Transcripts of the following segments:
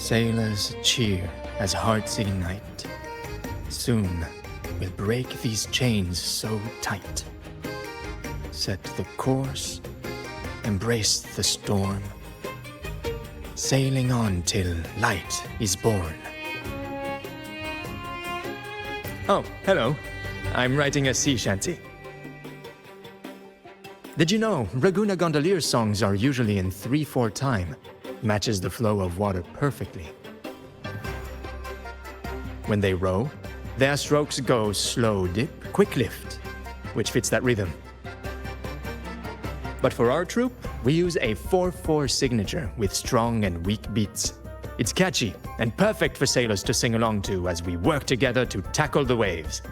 Sailors cheer as hearts ignite. Soon we'll break these chains so tight. Set the course, embrace the storm, sailing on till light is born. Oh, hello. I'm writing a sea shanty. Did you know Raguna Gondolier songs are usually in 3/4 time? Matches the flow of water perfectly. When they row, their strokes go slow dip, quick lift, which fits that rhythm. But for our troupe, we use a 4/4 signature with strong and weak beats. It's catchy and perfect for sailors to sing along to as we work together to tackle the waves.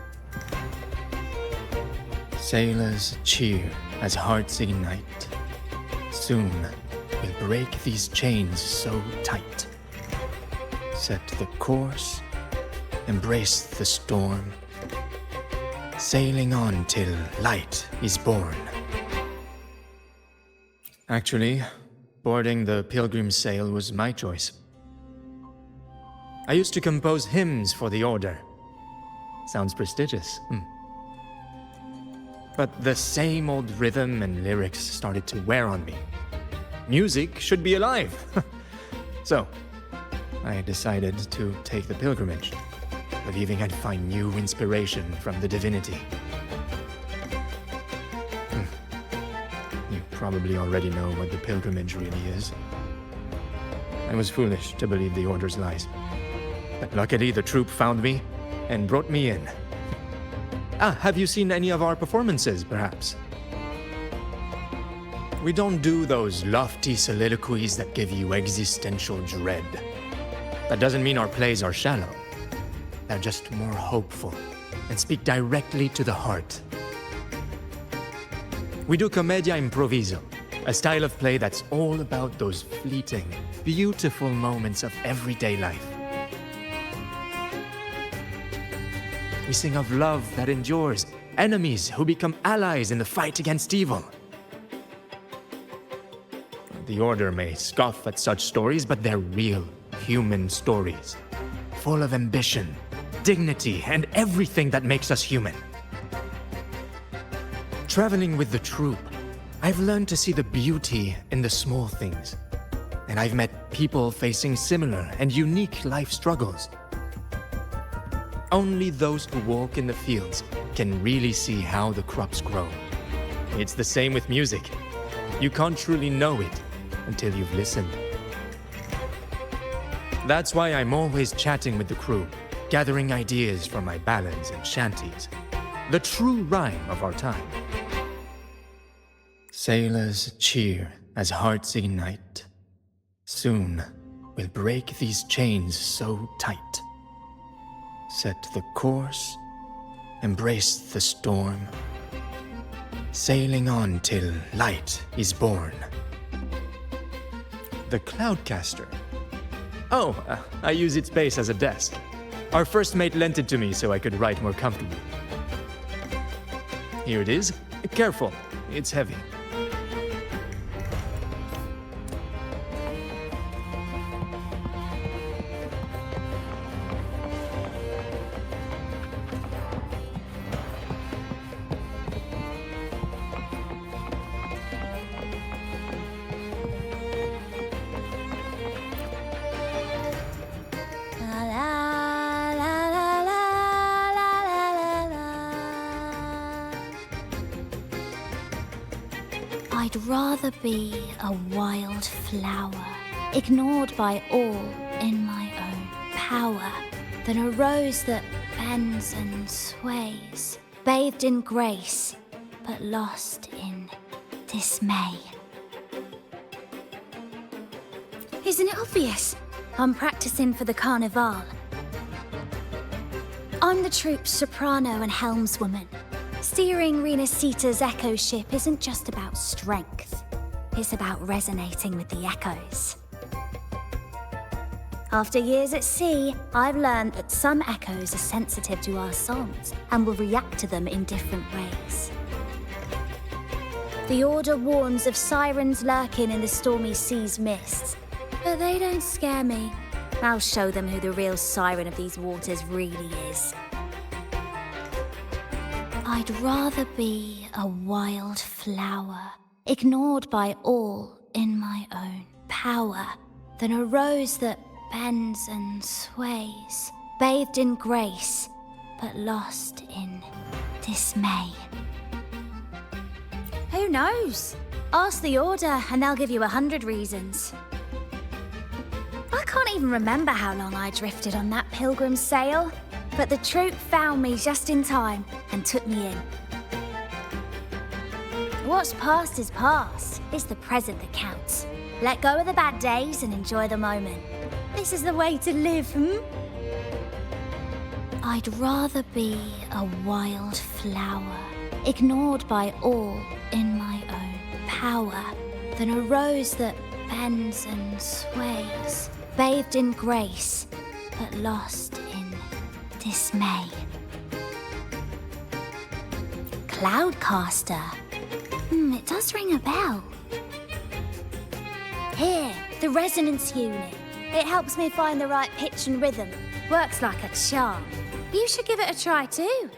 Sailors cheer as hearts ignite. Soon we'll break these chains so tight. Set the course, embrace the storm, sailing on till light is born. Actually, boarding the Pilgrim Sail was my choice. I used to compose hymns for the order. Sounds prestigious. But the same old rhythm and lyrics started to wear on me. Music should be alive. So, I decided to take the pilgrimage, believing I'd find new inspiration from the divinity. You probably already know what the pilgrimage really is. I was foolish to believe the order's lies. But luckily the troupe found me and brought me in. Have you seen any of our performances, perhaps? We don't do those lofty soliloquies that give you existential dread. That doesn't mean our plays are shallow. They're just more hopeful and speak directly to the heart. We do commedia improviso, a style of play that's all about those fleeting, beautiful moments of everyday life. We sing of love that endures, enemies who become allies in the fight against evil. The Order may scoff at such stories, but they're real, human stories, full of ambition, dignity, and everything that makes us human. Traveling with the troupe, I've learned to see the beauty in the small things, and I've met people facing similar and unique life struggles. Only those who walk in the fields can really see how the crops grow. It's the same with music. You can't truly know it until you've listened. That's why I'm always chatting with the crew, gathering ideas for my ballads and shanties. The true rhyme of our time. Sailors cheer as hearts ignite. Soon we'll break these chains so tight. Set the course, embrace the storm, sailing on till light is born. The Cloudcaster. Oh, I use its base as a desk. Our first mate lent it to me so I could write more comfortably. Here it is. Careful, it's heavy. I'd rather be a wild flower, ignored by all in my own power, than a rose that bends and sways, bathed in grace, but lost in dismay. Isn't it obvious? I'm practicing for the Carnevale. I'm the troupe's soprano and helmswoman. Steering Rinascita's echo ship isn't just about strength. It's about resonating with the echoes. After years at sea, I've learned that some echoes are sensitive to our songs and will react to them in different ways. The Order warns of sirens lurking in the stormy sea's mists, but they don't scare me. I'll show them who the real siren of these waters really is. I'd rather be a wild flower, ignored by all in my own power, than a rose that bends and sways, bathed in grace, but lost in dismay. Who knows? Ask the Order and they'll give you 100 reasons. I can't even remember how long I drifted on that pilgrim's sail, but the troop found me just in time and took me in. What's past is past. It's the present that counts. Let go of the bad days and enjoy the moment. This is the way to live, I'd rather be a wild flower, ignored by all in my own power, than a rose that bends and sways, bathed in grace, but lost in dismay. Cloudcaster. It does ring a bell. Here, the resonance unit. It helps me find the right pitch and rhythm. Works like a charm. You should give it a try too.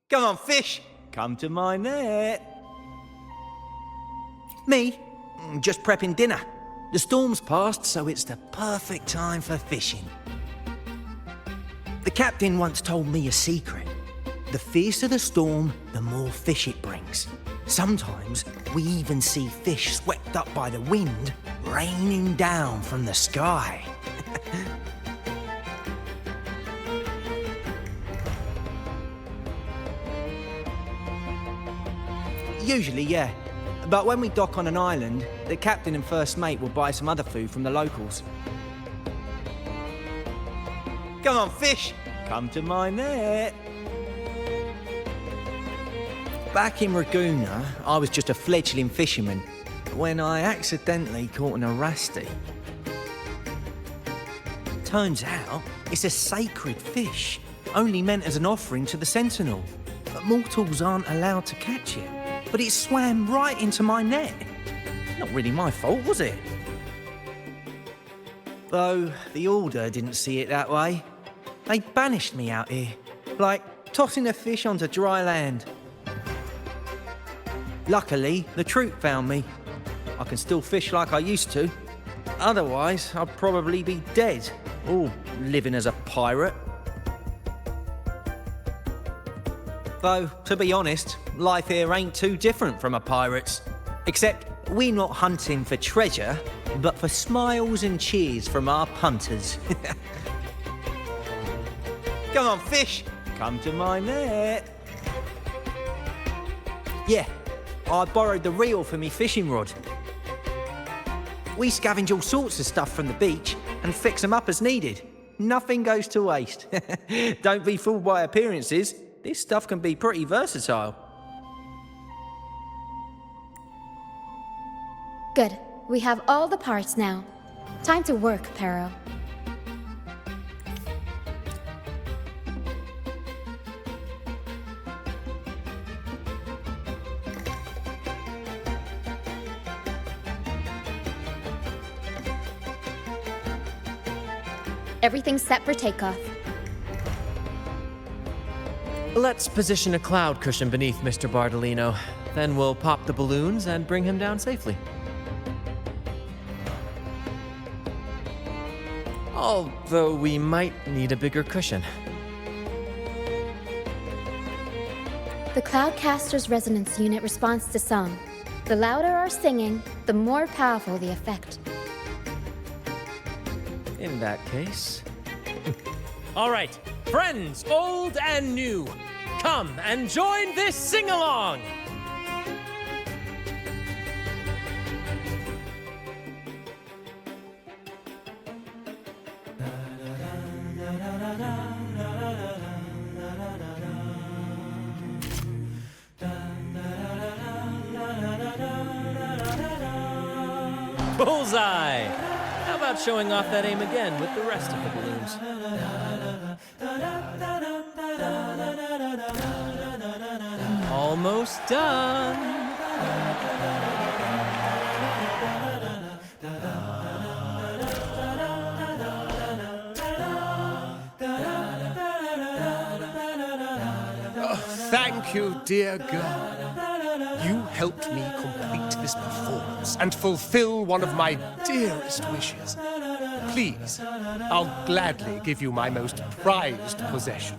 Come on, fish. Come to my net. Me? Just prepping dinner. The storm's passed, so it's the perfect time for fishing. The captain once told me a secret. The fiercer the storm, the more fish it brings. Sometimes we even see fish swept up by the wind, raining down from the sky. Usually, yeah. But when we dock on an island, the captain and first mate will buy some other food from the locals. Come on, fish! Come to my net! Back in Ragoona, I was just a fledgling fisherman when I accidentally caught an Erasti. Turns out, it's a sacred fish, only meant as an offering to the Sentinel. But mortals aren't allowed to catch it. But it swam right into my net. Not really my fault, was it? Though the Order didn't see it that way. They banished me out here, like tossing a fish onto dry land. Luckily, the troop found me. I can still fish like I used to. Otherwise, I'd probably be dead, or living as a pirate. Though, to be honest, life here ain't too different from a pirate's. Except we're not hunting for treasure, but for smiles and cheers from our punters. Come on, fish! Come to my net! Yeah, I borrowed the reel for me fishing rod. We scavenge all sorts of stuff from the beach and fix them up as needed. Nothing goes to waste. Don't be fooled by appearances. This stuff can be pretty versatile. Good. We have all the parts now. Time to work, Pero. Everything's set for takeoff. Let's position a cloud cushion beneath Mr. Bardolino. Then we'll pop the balloons and bring him down safely. Although we might need a bigger cushion. The Cloudcaster's resonance unit responds to song. The louder our singing, the more powerful the effect. In that case... All right, friends, old and new, come and join this sing-along! Bullseye! How about showing off that aim again with the rest of the balloons? Almost done! Thank you, dear girl. You helped me complete this performance and fulfill one of my dearest wishes. Please, I'll gladly give you my most prized possession.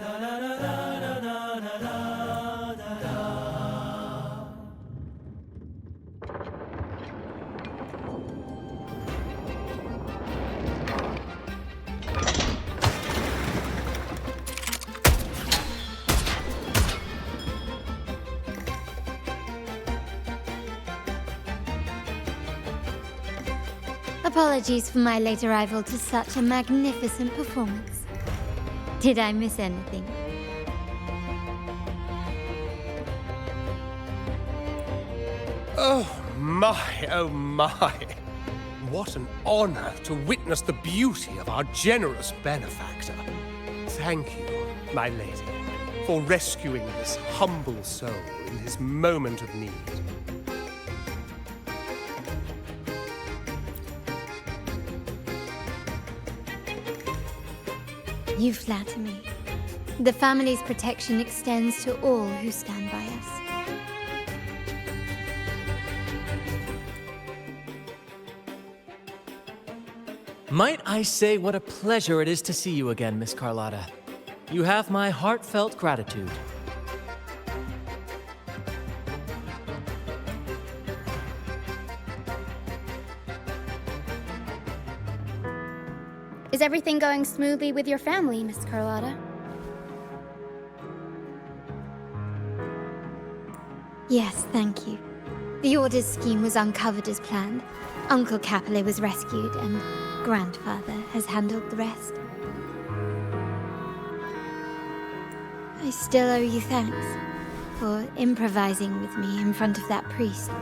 Apologies for my late arrival to such a magnificent performance. Did I miss anything? Oh my. What an honor to witness the beauty of our generous benefactor. Thank you, my lady, for rescuing this humble soul in his moment of need. You flatter me. The family's protection extends to all who stand by us. Might I say what a pleasure it is to see you again, Miss Carlotta. You have my heartfelt gratitude. Is everything going smoothly with your family, Miss Carlotta? Yes, thank you. The Order's scheme was uncovered as planned. Uncle Capulet was rescued, and Grandfather has handled the rest. I still owe you thanks for improvising with me in front of that priest.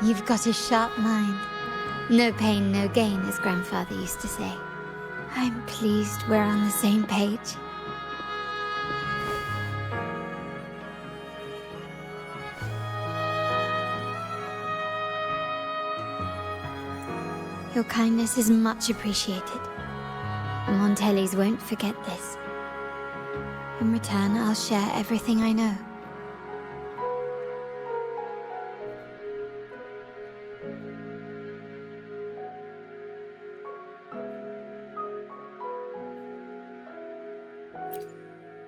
You've got a sharp mind. No pain, no gain, as Grandfather used to say. I'm pleased we're on the same page. Your kindness is much appreciated. The Montellis won't forget this. In return, I'll share everything I know.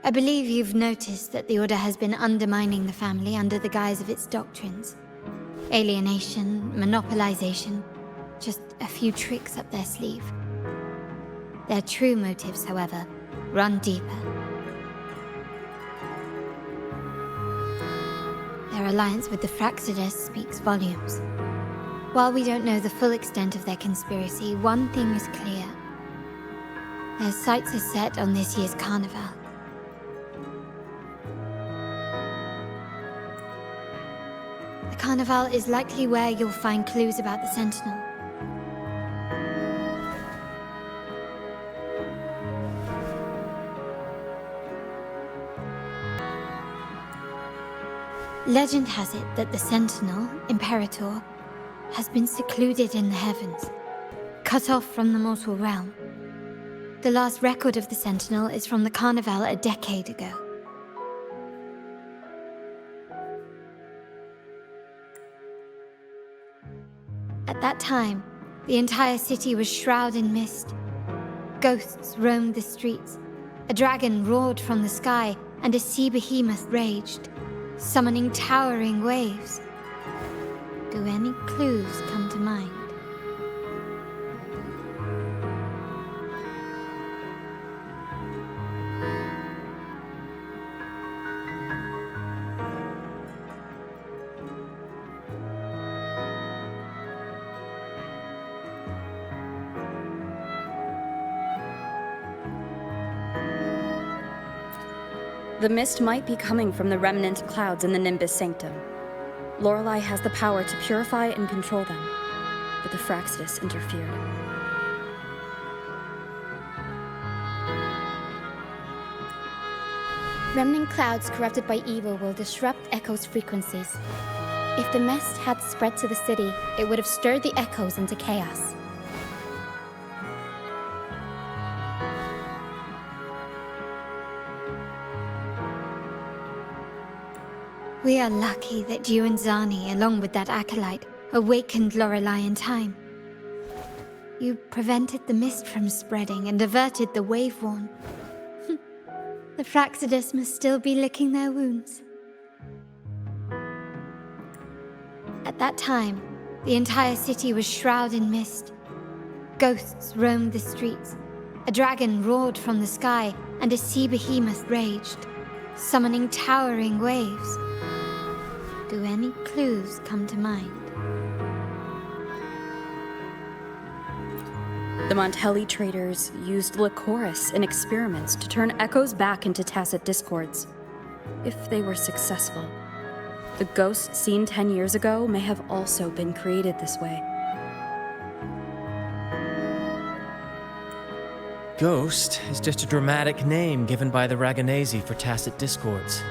I believe you've noticed that the Order has been undermining the family under the guise of its doctrines. Alienation, monopolization, just a few tricks up their sleeve. Their true motives, however, run deeper. Their alliance with the Fraxidus speaks volumes. While we don't know the full extent of their conspiracy, one thing is clear. Their sights are set on this year's Carnevale. The Carnevale is likely where you'll find clues about the Sentinel. Legend has it that the Sentinel, Imperator, has been secluded in the heavens, cut off from the mortal realm. The last record of the Sentinel is from the Carnevale a decade ago. At that time, the entire city was shrouded in mist. Ghosts roamed the streets. A dragon roared from the sky, and a sea behemoth raged, summoning towering waves. Do any clues come to mind? The mist might be coming from the remnant clouds in the Nimbus Sanctum. Lorelei has the power to purify and control them, but the Fraxidus interfered. Remnant clouds corrupted by evil will disrupt Echo's frequencies. If the mist had spread to the city, it would have stirred the Echoes into chaos. We are lucky that you and Zani, along with that acolyte, awakened Lorelei in time. You prevented the mist from spreading and averted the wave-worn. The Fraxidus must still be licking their wounds. At that time, the entire city was shrouded in mist. Ghosts roamed the streets. A dragon roared from the sky, and a sea behemoth raged, summoning towering waves. Do any clues come to mind? The Montelli traders used Lycoris in experiments to turn echoes back into tacit discords. If they were successful, the ghosts seen 10 years ago may have also been created this way. Ghost is just a dramatic name given by the Ragonesi for tacit discords.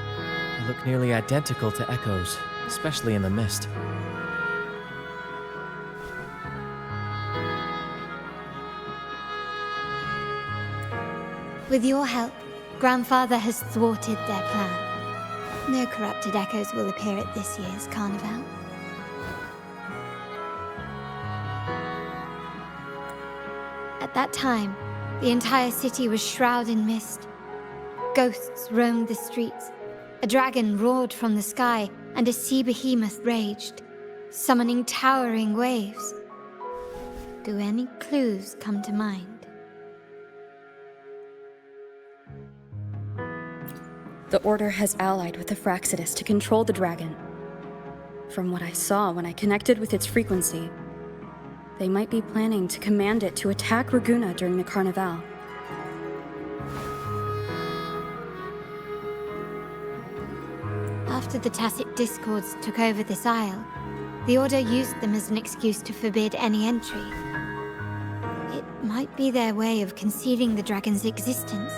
They look nearly identical to echoes, especially in the mist. With your help, Grandfather has thwarted their plan. No corrupted echoes will appear at this year's Carnevale. At that time, the entire city was shrouded in mist. Ghosts roamed the streets. A dragon roared from the sky, and a sea behemoth raged, summoning towering waves. Do any clues come to mind? The Order has allied with the Fraxidus to control the dragon. From what I saw when I connected with its frequency, they might be planning to command it to attack Raguna during the Carnevale. After the Tacit Discords took over this isle, the Order used them as an excuse to forbid any entry. It might be their way of concealing the dragon's existence.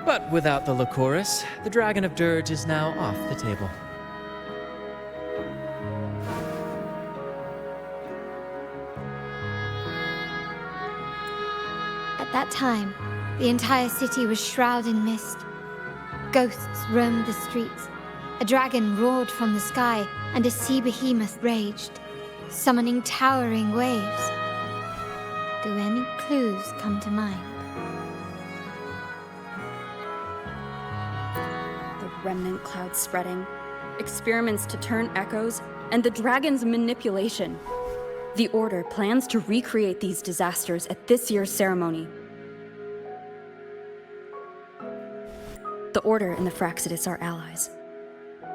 But without the Lycoris, the Dragon of Dirge is now off the table. At that time, the entire city was shrouded in mist. Ghosts roamed the streets. A dragon roared from the sky, and a sea behemoth raged, summoning towering waves. Do any clues come to mind? The remnant cloud spreading, experiments to turn echoes, and the dragon's manipulation. The Order plans to recreate these disasters at this year's ceremony. The Order and the Fraxidus are allies.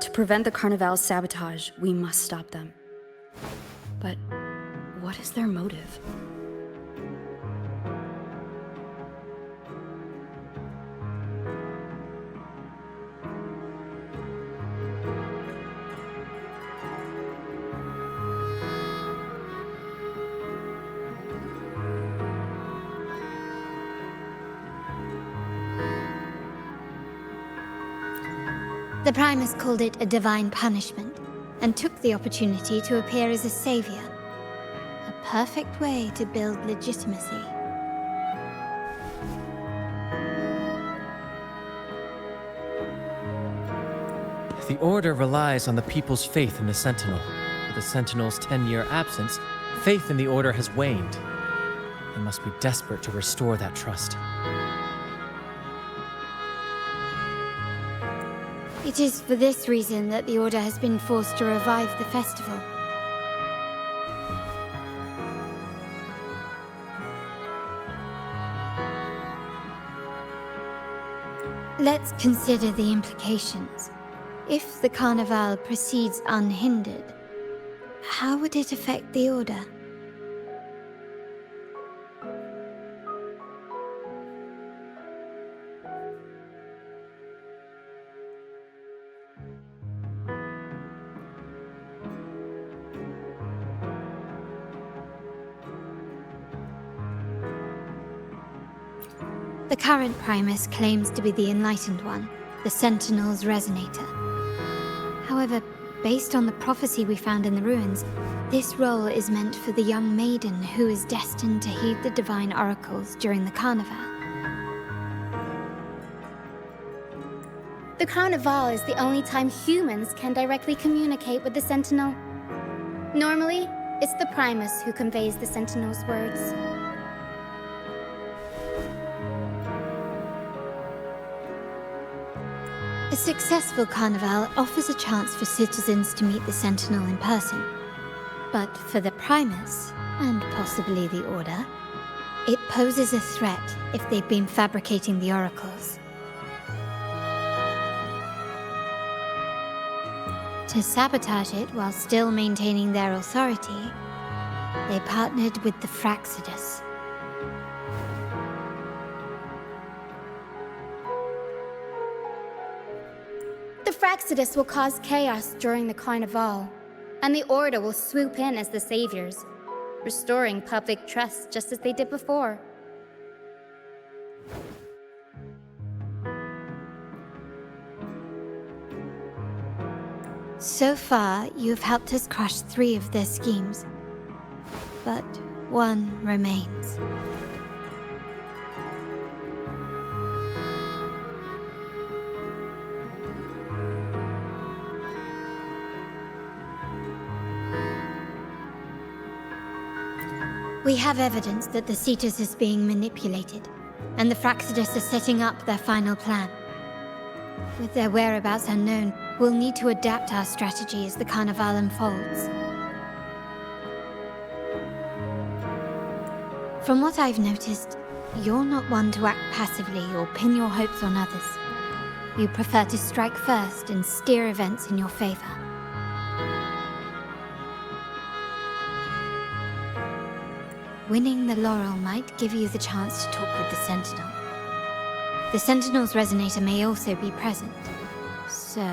To prevent the Carnevale's sabotage, we must stop them. But what is their motive? The Primus called it a divine punishment, and took the opportunity to appear as a savior. A perfect way to build legitimacy. The Order relies on the people's faith in the Sentinel. With the Sentinel's 10-year absence, faith in the Order has waned. They must be desperate to restore that trust. It is for this reason that the Order has been forced to revive the festival. Let's consider the implications. If the Carnevale proceeds unhindered, how would it affect the Order? The current Primus claims to be the Enlightened One, the Sentinel's Resonator. However, based on the prophecy we found in the ruins, this role is meant for the young maiden who is destined to heed the divine oracles during the Carnival. The Carnival is the only time humans can directly communicate with the Sentinel. Normally, it's the Primus who conveys the Sentinel's words. A successful Carnival offers a chance for citizens to meet the Sentinel in person. But for the Primus, and possibly the Order, it poses a threat if they've been fabricating the oracles. To sabotage it while still maintaining their authority, they partnered with the Fraxidus. The Fraxidus will cause chaos during the Carnival, and the Order will swoop in as the saviors, restoring public trust just as they did before. So far, you've helped us crush 3 of their schemes, but one remains. We have evidence that the Cetus is being manipulated, and the Fraxidus are setting up their final plan. With their whereabouts unknown, we'll need to adapt our strategy as the Carnival unfolds. From what I've noticed, you're not one to act passively or pin your hopes on others. You prefer to strike first and steer events in your favor. Winning the laurel might give you the chance to talk with the Sentinel. The Sentinel's Resonator may also be present, so...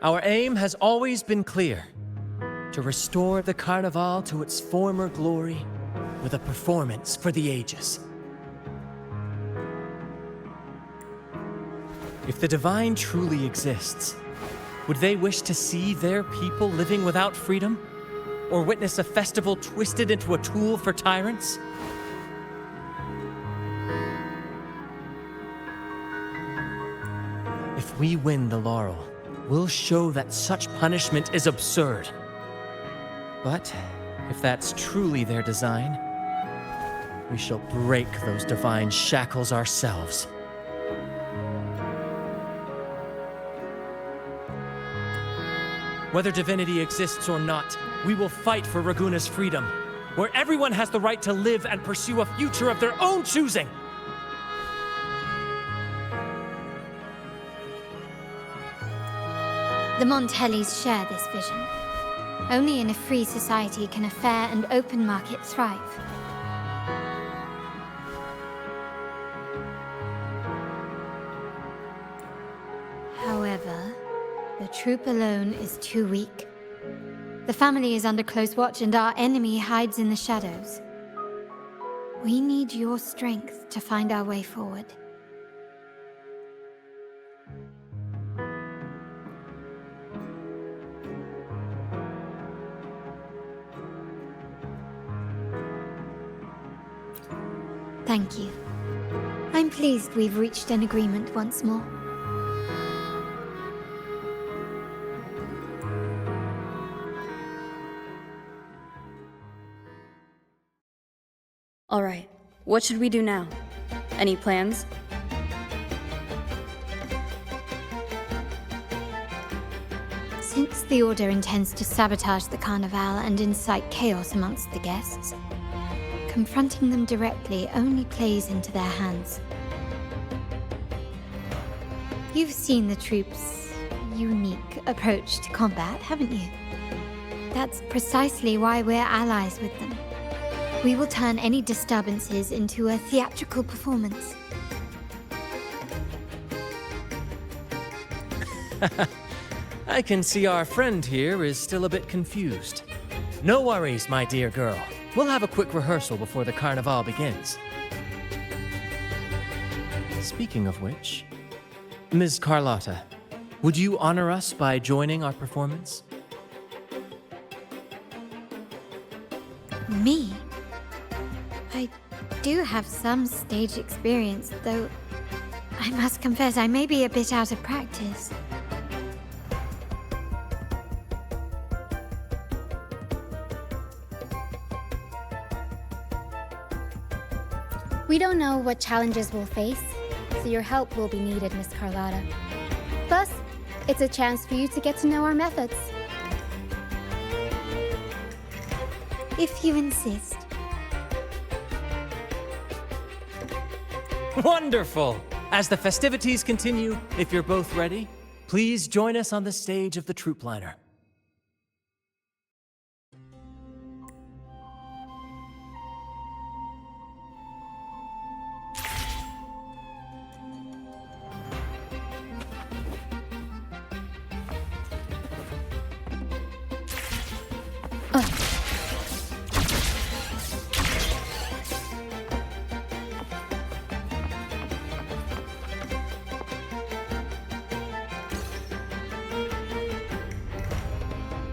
Our aim has always been clear: to restore the Carnival to its former glory with a performance for the ages. If the Divine truly exists, would they wish to see their people living without freedom? Or witness a festival twisted into a tool for tyrants? If we win the laurel, we'll show that such punishment is absurd. But if that's truly their design, we shall break those divine shackles ourselves. Whether divinity exists or not, we will fight for Raguna's freedom, where everyone has the right to live and pursue a future of their own choosing. The Montellis share this vision. Only in a free society can a fair and open market thrive. However, The troop alone is too weak. The family is under close watch and our enemy hides in the shadows. We need your strength to find our way forward. Thank you. I'm pleased we've reached an agreement once more. All right, what should we do now? Any plans? Since the Order intends to sabotage the Carnevale and incite chaos amongst the guests, confronting them directly only plays into their hands. You've seen the troops' unique approach to combat, haven't you? That's precisely why we're allies with them. We will turn any disturbances into a theatrical performance. I can see our friend here is still a bit confused. No worries, my dear girl. We'll have a quick rehearsal before the Carnival begins. Speaking of which, Ms. Carlotta, would you honor us by joining our performance? Me? I do have some stage experience, though I must confess I may be a bit out of practice. We don't know what challenges we'll face, so your help will be needed, Miss Carlotta. Plus, it's a chance for you to get to know our methods. If you insist. Wonderful! As the festivities continue, if you're both ready, please join us on the stage of the troop liner.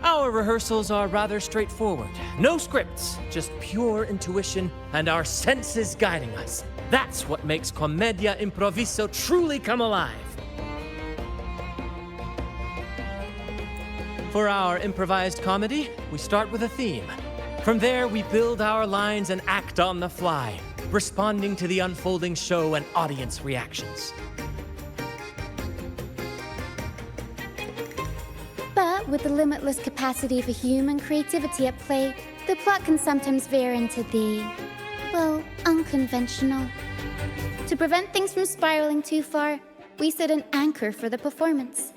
Our rehearsals are rather straightforward. No scripts, just pure intuition and our senses guiding us. That's what makes Commedia Improviso truly come alive. For our improvised comedy, we start with a theme. From there, we build our lines and act on the fly, responding to the unfolding show and audience reactions. But with the limitless capacity for human creativity at play, the plot can sometimes veer into the, well, unconventional. To prevent things from spiraling too far, we set an anchor for the performance.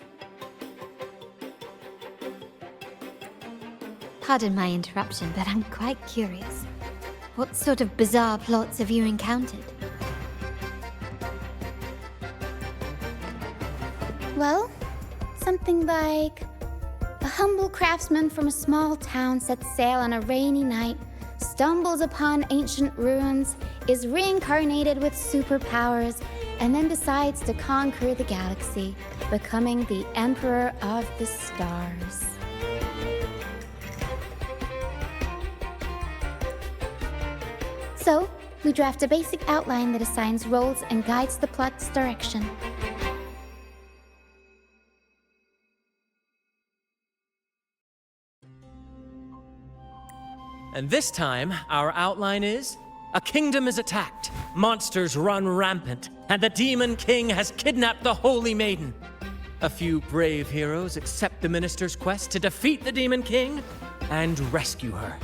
Pardon my interruption, but I'm quite curious. What sort of bizarre plots have you encountered? Well, something like a humble craftsman from a small town sets sail on a rainy night, stumbles upon ancient ruins, is reincarnated with superpowers, and then decides to conquer the galaxy, becoming the Emperor of the Stars. So, we draft a basic outline that assigns roles and guides the plot's direction. And this time, our outline is: a kingdom is attacked, monsters run rampant, and the Demon King has kidnapped the Holy Maiden. A few brave heroes accept the minister's quest to defeat the Demon King and rescue her.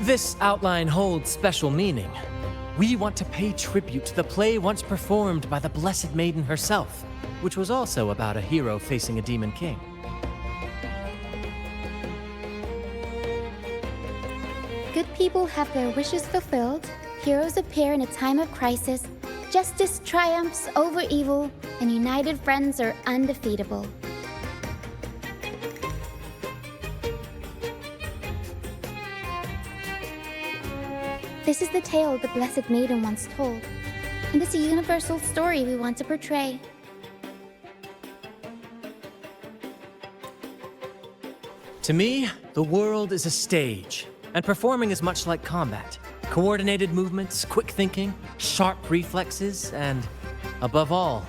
This outline holds special meaning. We want to pay tribute to the play once performed by the Blessed Maiden herself, which was also about a hero facing a Demon King. people have their wishes fulfilled, heroes appear in a time of crisis, justice triumphs over evil, and united friends are undefeatable. This is the tale the Blessed Maiden once told, and it's a universal story we want to portray. To me, the world is a stage, and performing is much like combat. Coordinated movements, quick thinking, sharp reflexes, and, above all,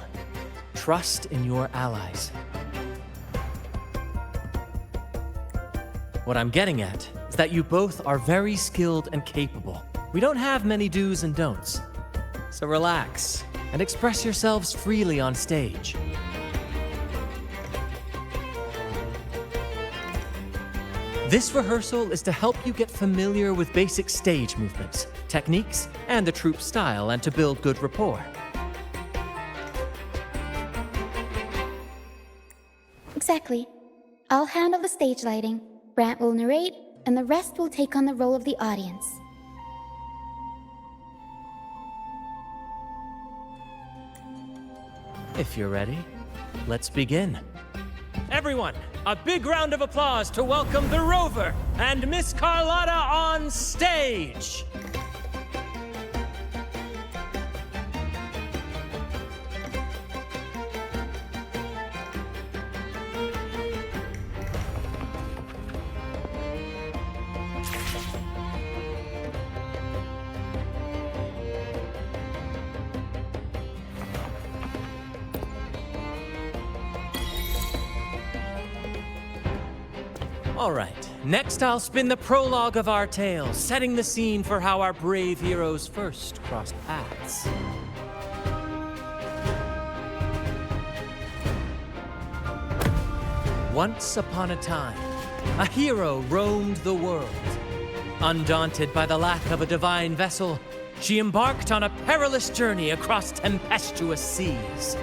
trust in your allies. What I'm getting at is that you both are very skilled and capable. We don't have many do's and don'ts. So relax and express yourselves freely on stage. This rehearsal is to help you get familiar with basic stage movements, techniques, and the troupe style, and to build good rapport. Exactly. I'll handle the stage lighting, Brant will narrate, and the rest will take on the role of the audience. If you're ready, let's begin. Everyone, a big round of applause to welcome the Rover and Miss Carlotta on stage! All right, next I'll spin the prologue of our tale, setting the scene for how our brave heroes first crossed paths. Once upon a time, a hero roamed the world. Undaunted by the lack of a divine vessel, she embarked on a perilous journey across tempestuous seas.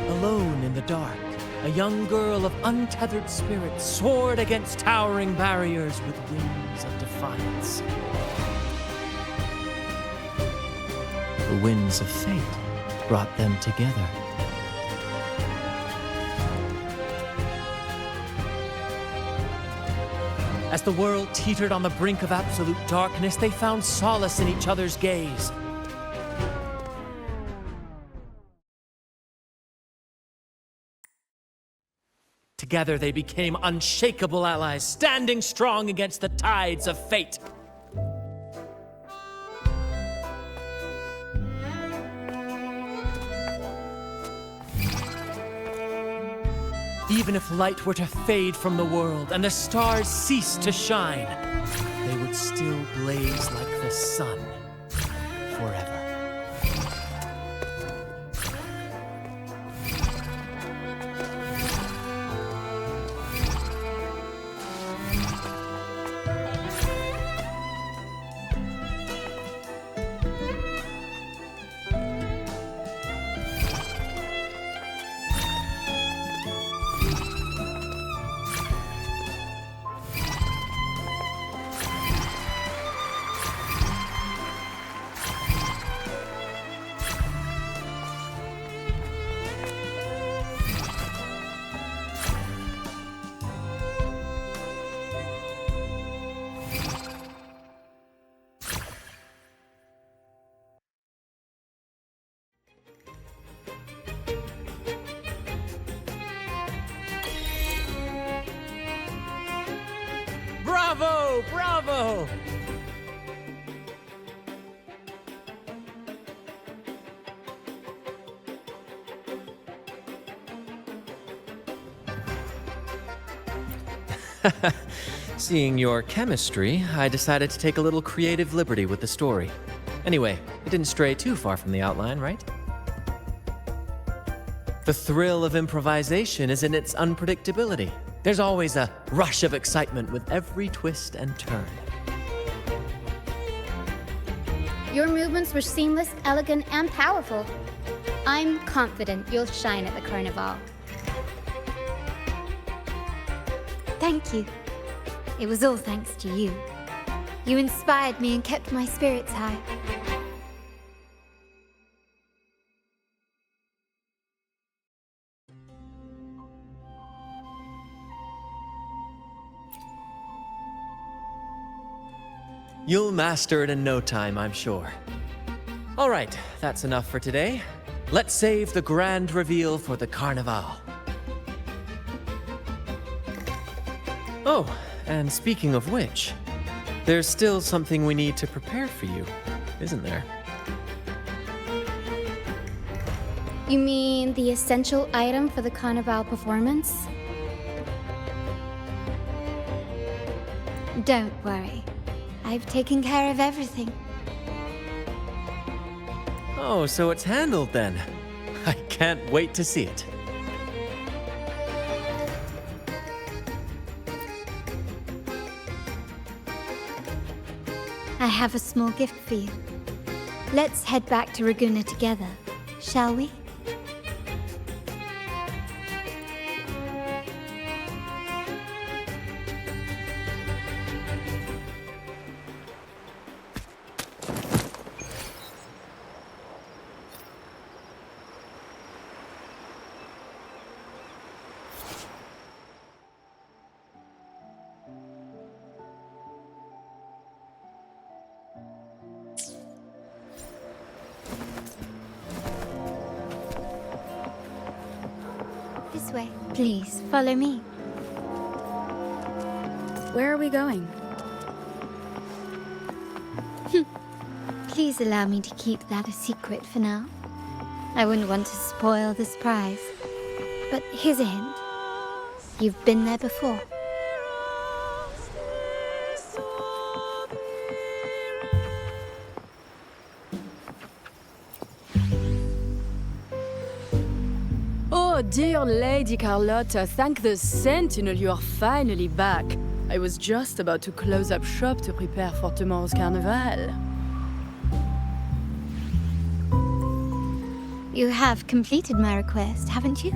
Alone in the dark, a young girl of untethered spirit soared against towering barriers with wings of defiance. The winds of fate brought them together. As the world teetered on the brink of absolute darkness, they found solace in each other's gaze. Together they became unshakable allies, standing strong against the tides of fate. Even if light were to fade from the world and the stars cease to shine, they would still blaze like the sun forever. Bravo! Bravo! Seeing your chemistry, I decided to take a little creative liberty with the story. Anyway, it didn't stray too far from the outline, right? The thrill of improvisation is in its unpredictability. There's always a rush of excitement with every twist and turn. Your movements were seamless, elegant, and powerful. I'm confident you'll shine at the Carnevale. Thank you. It was all thanks to you. You inspired me and kept my spirits high. You'll master it in no time, I'm sure. All right, that's enough for today. Let's save the grand reveal for the Carnevale. Oh, and speaking of which, there's still something we need to prepare for you, isn't there? You mean the essential item for the Carnevale performance? Don't worry. I've taken care of everything. Oh, so it's handled then. I can't wait to see it. I have a small gift for you. Let's head back to Raguna together, shall we? This way. Please, follow me. Where are we going? Please allow me to keep that a secret for now. I wouldn't want to spoil the surprise. But here's a hint. You've been there before. Oh, dear Lady Carlotta, thank the Sentinel you are finally back. I was just about to close up shop to prepare for tomorrow's Carnevale. You have completed my request, haven't you?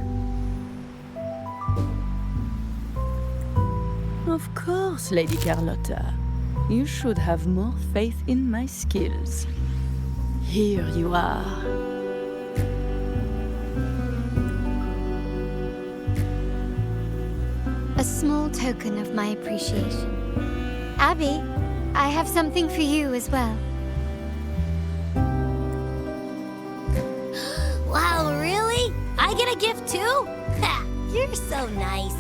Of course, Lady Carlotta. You should have more faith in my skills. Here you are. A small token of my appreciation. Abby, I have something for you as well. Wow, really? I get a gift too? Ha! You're so nice.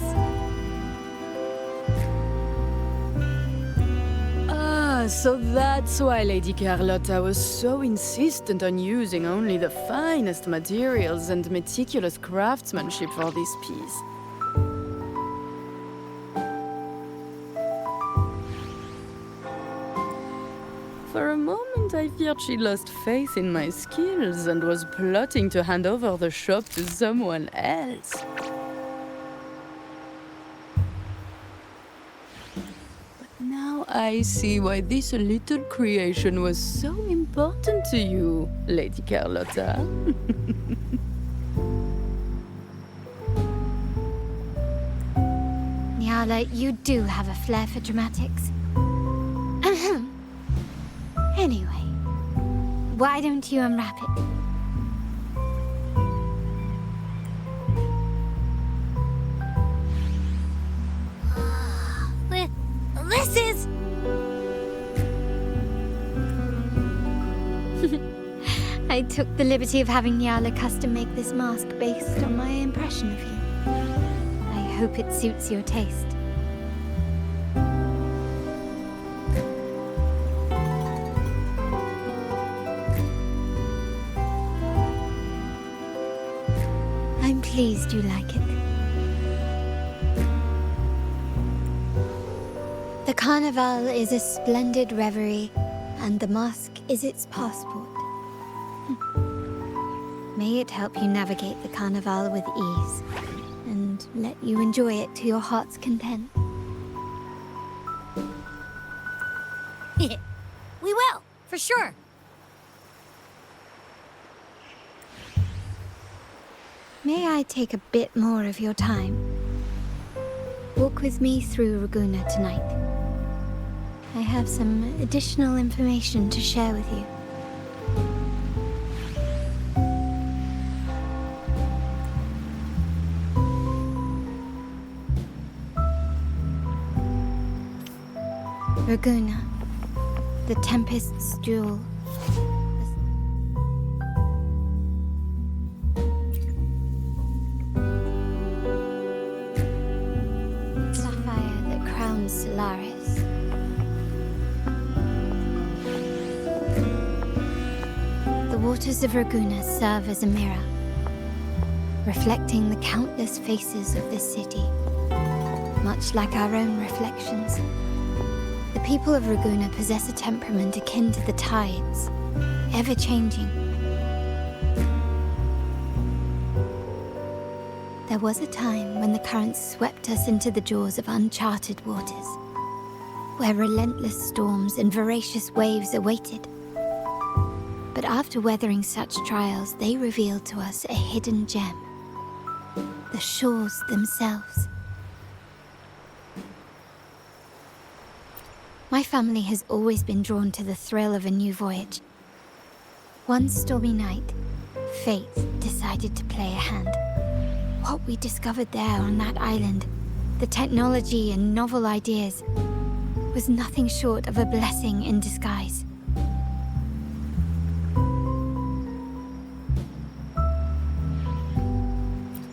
Ah, so that's why Lady Carlotta was so insistent on using only the finest materials and meticulous craftsmanship for this piece. For a moment, I feared she lost faith in my skills and was plotting to hand over the shop to someone else. But now I see why this little creation was so important to you, Lady Carlotta. Nyala, you do have a flair for dramatics. Anyway, why don't you unwrap it? This is... I took the liberty of having Nyala custom make this mask based on my impression of you. I hope it suits your taste. I'm pleased you like it. The Carnevale is a splendid reverie, and the mask is its passport. May it help you navigate the Carnevale with ease, and let you enjoy it to your heart's content. We will, for sure. May I take a bit more of your time? Walk with me through Raguna tonight. I have some additional information to share with you. Raguna, the Tempest's jewel. Sapphire that crowns Solaris. The waters of Raguna serve as a mirror, reflecting the countless faces of this city, much like our own reflections. The people of Raguna possess a temperament akin to the tides, ever-changing. There was a time when the currents swept us into the jaws of uncharted waters, where relentless storms and voracious waves awaited. But after weathering such trials, they revealed to us a hidden gem, the shores themselves. My family has always been drawn to the thrill of a new voyage. One stormy night, fate decided to play a hand. What we discovered there on that island, the technology and novel ideas, was nothing short of a blessing in disguise.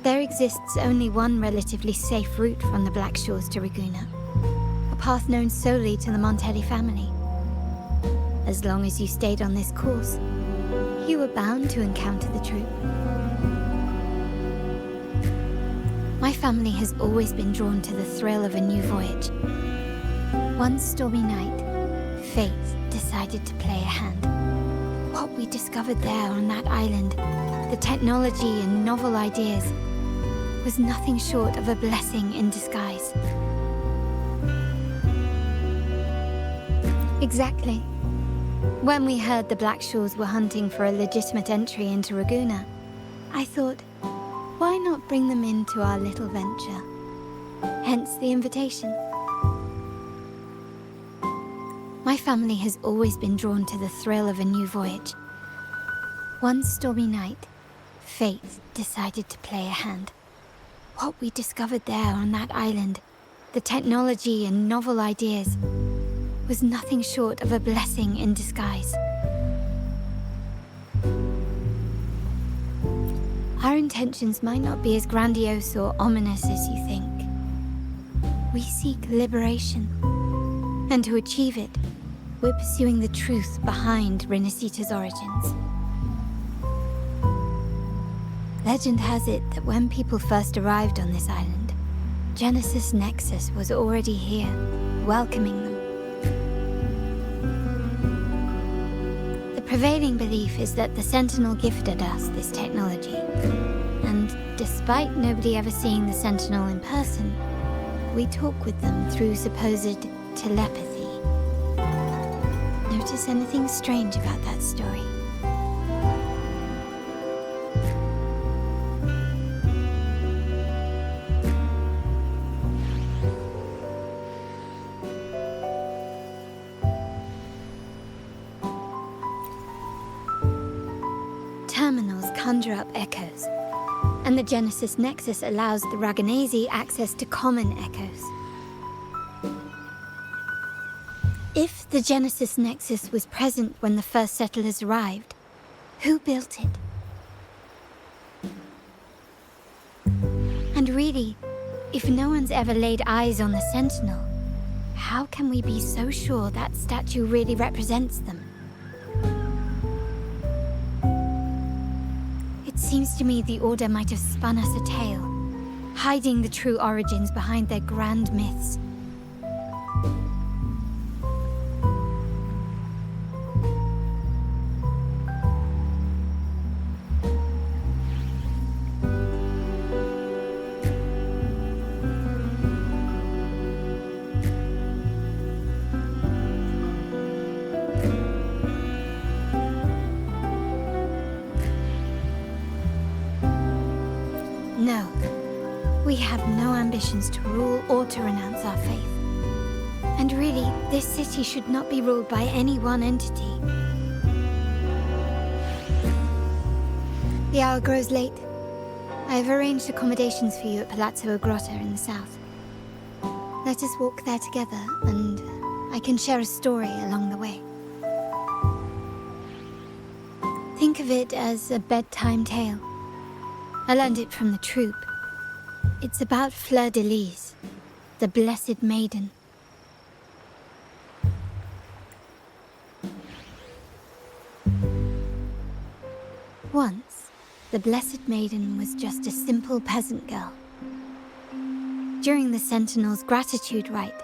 There exists only one relatively safe route from the Black Shores to Raguna. A path known solely to the Montelli family. As long as you stayed on this course, you were bound to encounter the troop. My family has always been drawn to the thrill of a new voyage. One stormy night, fate decided to play a hand. What we discovered there on that island, the technology and novel ideas, was nothing short of a blessing in disguise. Exactly. When we heard the Black Shores were hunting for a legitimate entry into Raguna, I thought, why not bring them into our little venture? Hence the invitation. My family has always been drawn to the thrill of a new voyage. One stormy night, fate decided to play a hand. What we discovered there on that island, the technology and novel ideas, was nothing short of a blessing in disguise. Our intentions might not be as grandiose or ominous as you think. We seek liberation, and to achieve it, we're pursuing the truth behind Rinascita's origins. Legend has it that when people first arrived on this island, Genesis Nexus was already here, welcoming them. The prevailing belief is that the Sentinel gifted us this technology, and despite nobody ever seeing the Sentinel in person, we talk with them through supposed telepathy. Notice anything strange about that story? Terminals conjure up echoes, and the Genesis Nexus allows the Ragganese access to common echoes. If the Genesis Nexus was present when the first settlers arrived, who built it? And really, if no one's ever laid eyes on the Sentinel, how can we be so sure that statue really represents them? It seems to me the Order might have spun us a tale, hiding the true origins behind their grand myths. No, we have no ambitions to rule or to renounce our faith. And really, this city should not be ruled by any one entity. The hour grows late. I have arranged accommodations for you at Palazzo Grotta in the south. Let us walk there together, and I can share a story along the way. Think of it as a bedtime tale. I learned it from the troupe. It's about Fleur de Lis, the Blessed Maiden. Once, the Blessed Maiden was just a simple peasant girl. During the Sentinel's gratitude rite,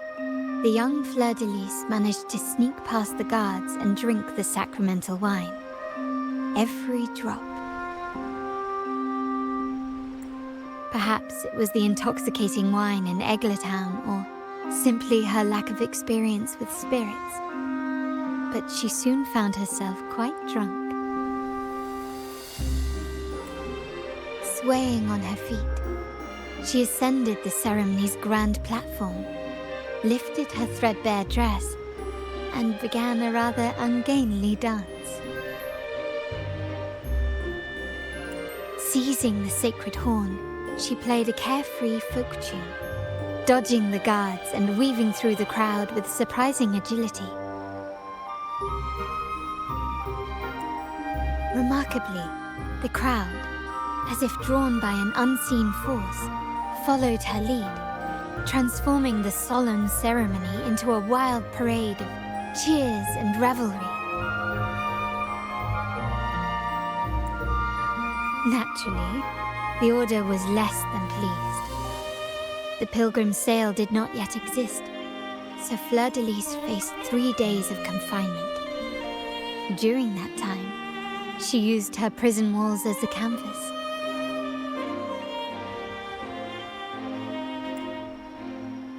the young Fleur de Lis managed to sneak past the guards and drink the sacramental wine. Every drop. Perhaps it was the intoxicating wine in Eggletown, or simply her lack of experience with spirits. But she soon found herself quite drunk. Swaying on her feet, she ascended the ceremony's grand platform, lifted her threadbare dress, and began a rather ungainly dance. Seizing the sacred horn, she played a carefree folk tune, dodging the guards and weaving through the crowd with surprising agility. Remarkably, the crowd, as if drawn by an unseen force, followed her lead, transforming the solemn ceremony into a wild parade of cheers and revelry. Naturally, the Order was less than pleased. The pilgrim sale did not yet exist, so Fleur de Lis faced 3 days of confinement. During that time, she used her prison walls as a canvas.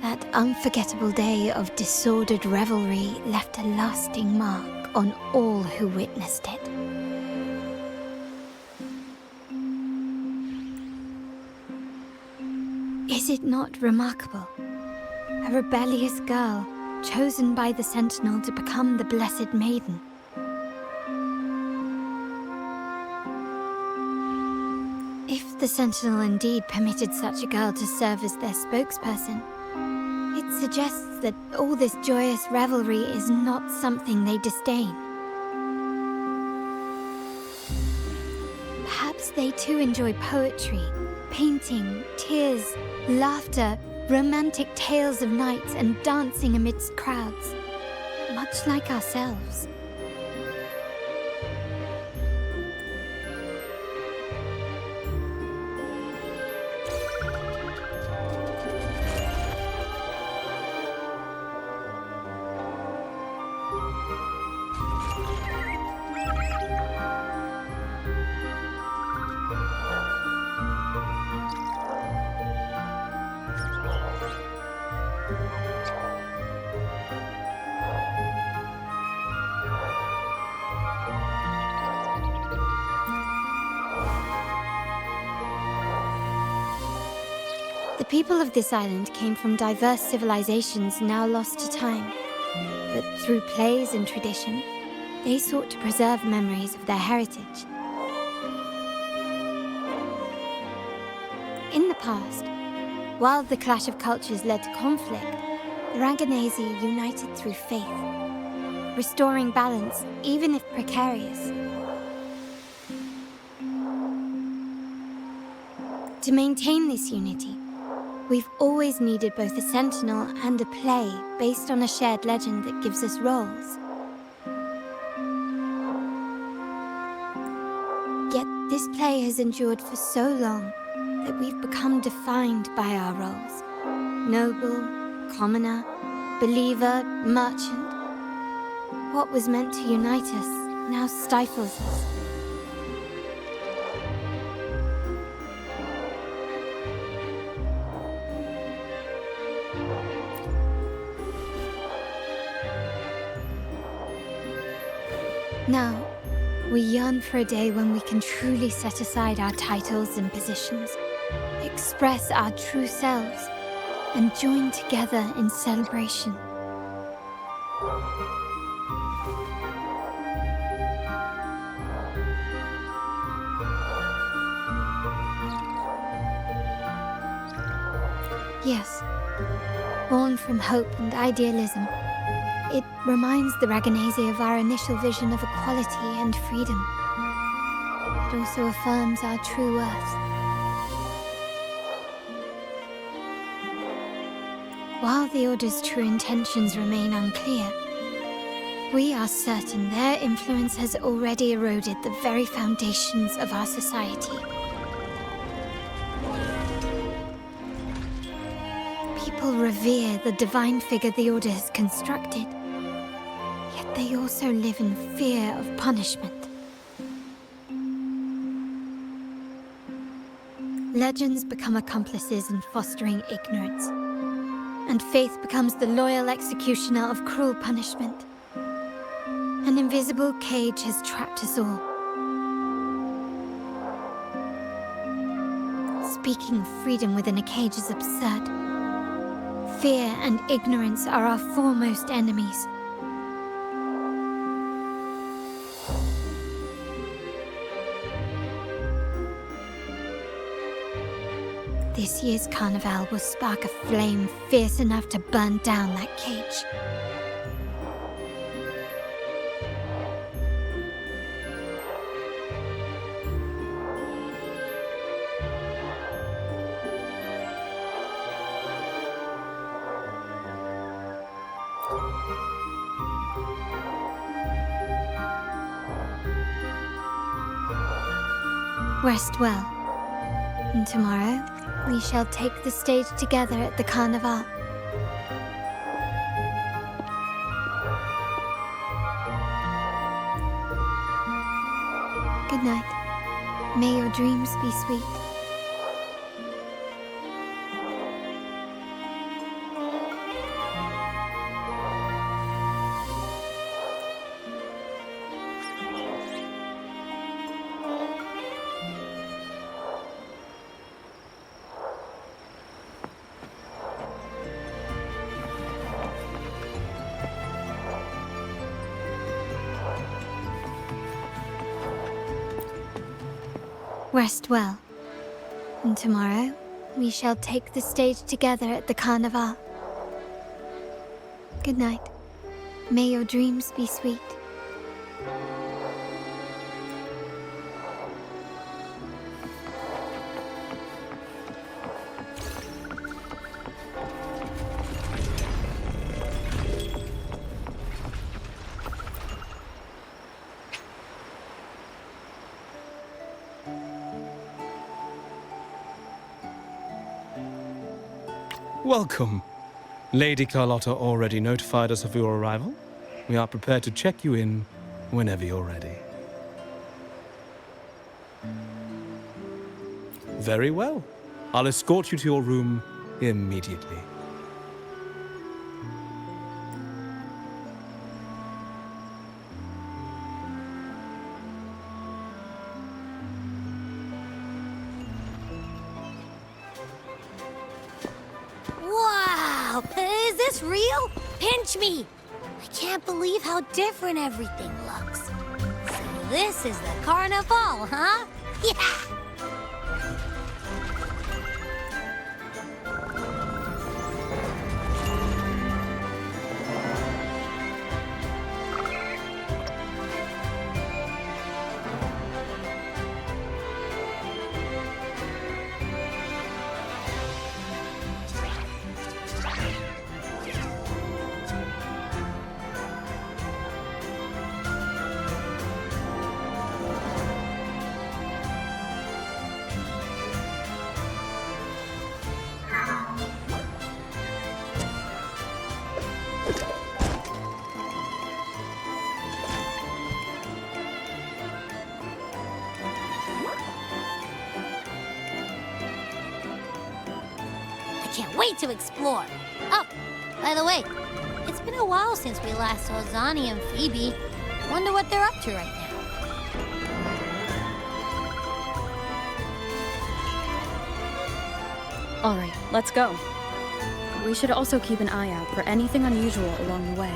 That unforgettable day of disordered revelry left a lasting mark on all who witnessed it. Is it not remarkable? A rebellious girl, chosen by the Sentinel to become the Blessed Maiden. If the Sentinel indeed permitted such a girl to serve as their spokesperson, it suggests that all this joyous revelry is not something they disdain. Perhaps they too enjoy poetry, painting, tears, laughter, romantic tales of nights, and dancing amidst crowds, much like ourselves. The people of this island came from diverse civilizations now lost to time, but through plays and tradition, they sought to preserve memories of their heritage. In the past, while the clash of cultures led to conflict, the Ranganese united through faith, restoring balance even if precarious. To maintain this unity, we've always needed both a sentinel and a play based on a shared legend that gives us roles. Yet this play has endured for so long that we've become defined by our roles. Noble, commoner, believer, merchant. What was meant to unite us now stifles us. Now, we yearn for a day when we can truly set aside our titles and positions, express our true selves, and join together in celebration. Yes. Born from hope and idealism, it reminds the Raganese of our initial vision of equality and freedom. It also affirms our true worth. While the Order's true intentions remain unclear, we are certain their influence has already eroded the very foundations of our society. People revere the divine figure the Order has constructed, yet they also live in fear of punishment. Legends become accomplices in fostering ignorance, and faith becomes the loyal executioner of cruel punishment. An invisible cage has trapped us all. Speaking of freedom within a cage is absurd. Fear and ignorance are our foremost enemies. This year's Carnevale will spark a flame fierce enough to burn down that cage. Rest well, and tomorrow we shall take the stage together at the Carnevale. Good night. May your dreams be sweet. Rest well, and tomorrow we shall take the stage together at the Carnevale. Good night. May your dreams be sweet. Welcome. Lady Carlotta already notified us of your arrival. We are prepared to check you in whenever you're ready. Very well. I'll escort you to your room immediately. Wow! Is this real? Pinch me! I can't believe how different everything looks. So this is the Carnevale, huh? Yeah! Can't wait to explore. Oh, by the way, it's been a while since we last saw Zani and Phoebe. Wonder what they're up to right now. All right, let's go. We should also keep an eye out for anything unusual along the way.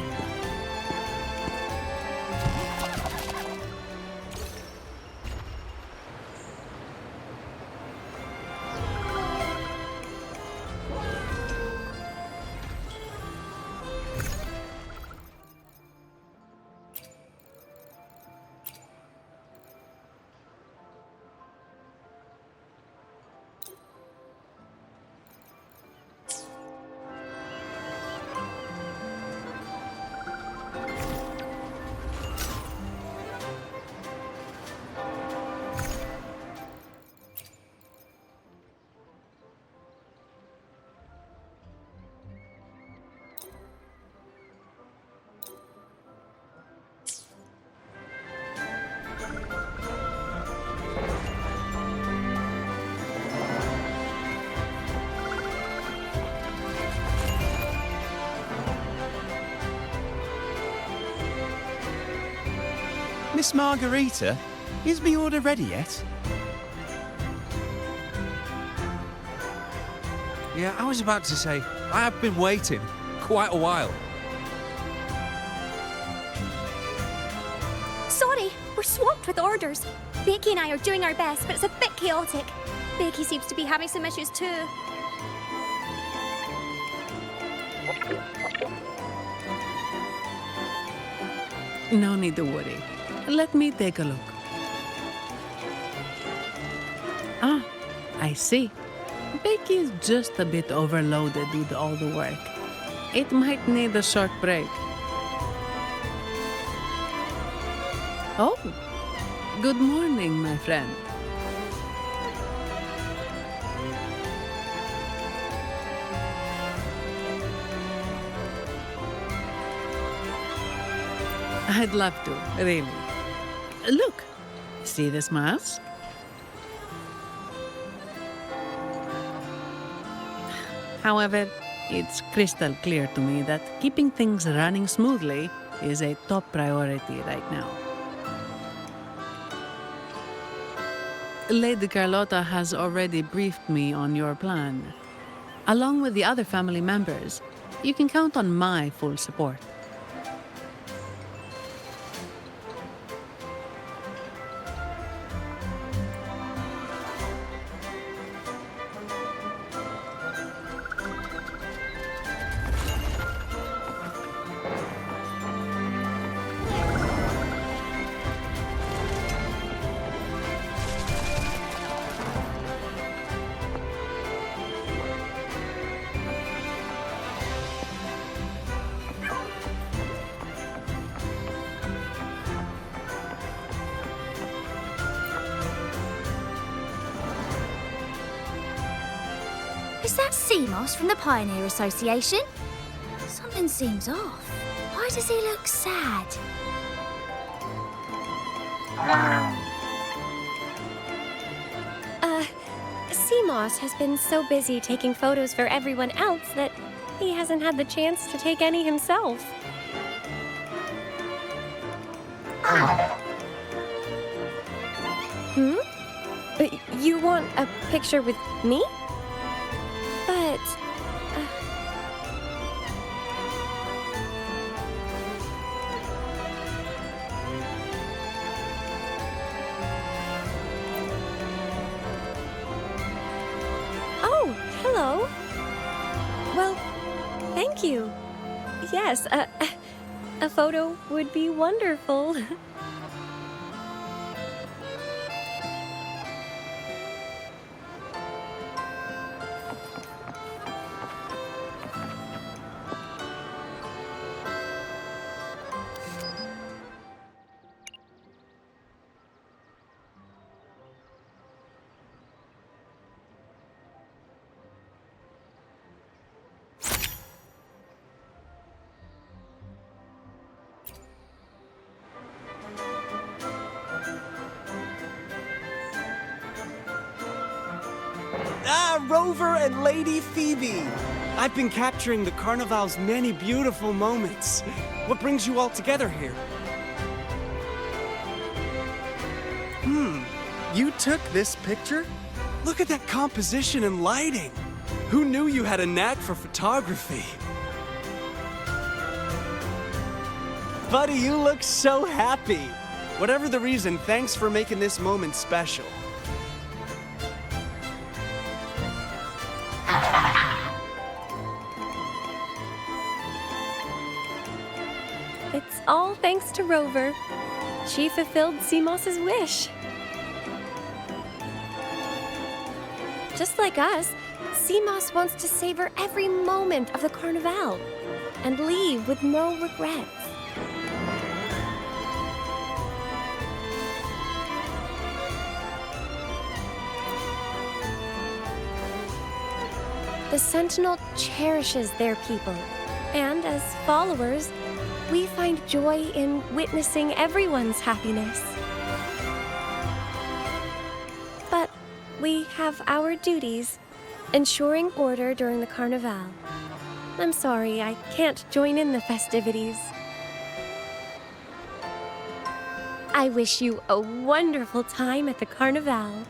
Miss Margarita, is me order ready yet? Yeah, I was about to say, I have been waiting quite a while. Sorry, we're swamped with orders. Becky and I are doing our best, but it's a bit chaotic. Becky seems to be having some issues too. No need to worry. Let me take a look. Ah, I see. Becky is just a bit overloaded with all the work. It might need a short break. Oh, good morning, my friend. I'd love to, really. Look, see this mask? However, it's crystal clear to me that keeping things running smoothly is a top priority right now. Lady Carlotta has already briefed me on your plan. Along with the other family members, you can count on my full support. Is that Seamoss from the Pioneer Association? Something seems off. Why does he look sad? Seamoss has been so busy taking photos for everyone else that he hasn't had the chance to take any himself. You want a picture with me? But... Oh, hello. Well, thank you. Yes, a photo would be wonderful. Ah, Rover and Lady Phoebe! I've been capturing the Carnevale's many beautiful moments. What brings you all together here? You took this picture? Look at that composition and lighting. Who knew you had a knack for photography? Buddy, you look so happy. Whatever the reason, thanks for making this moment special. It's all thanks to Rover. She fulfilled Seamoss's wish. Just like us, Seamoss wants to savor every moment of the Carnevale and leave with no regrets. The Sentinel cherishes their people, and as followers, we find joy in witnessing everyone's happiness. But we have our duties, ensuring order during the Carnevale. I'm sorry, I can't join in the festivities. I wish you a wonderful time at the Carnevale.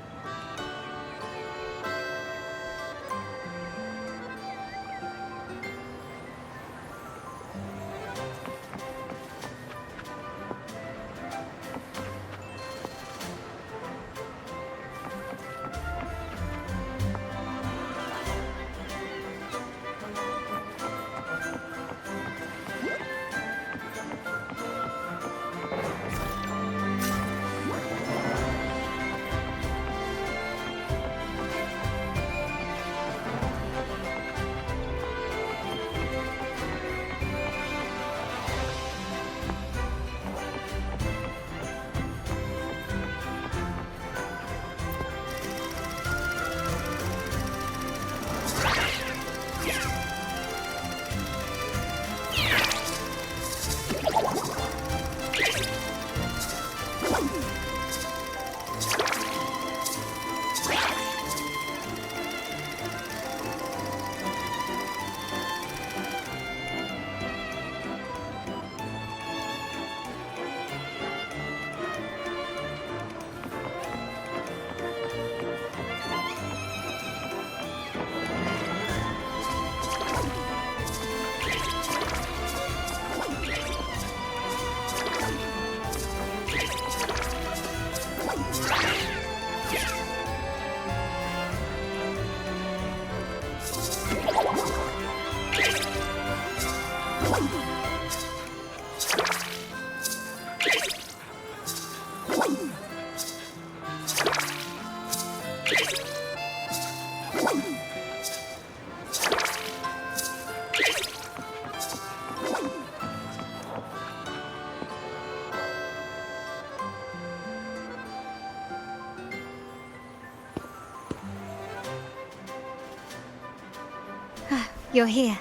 You're here.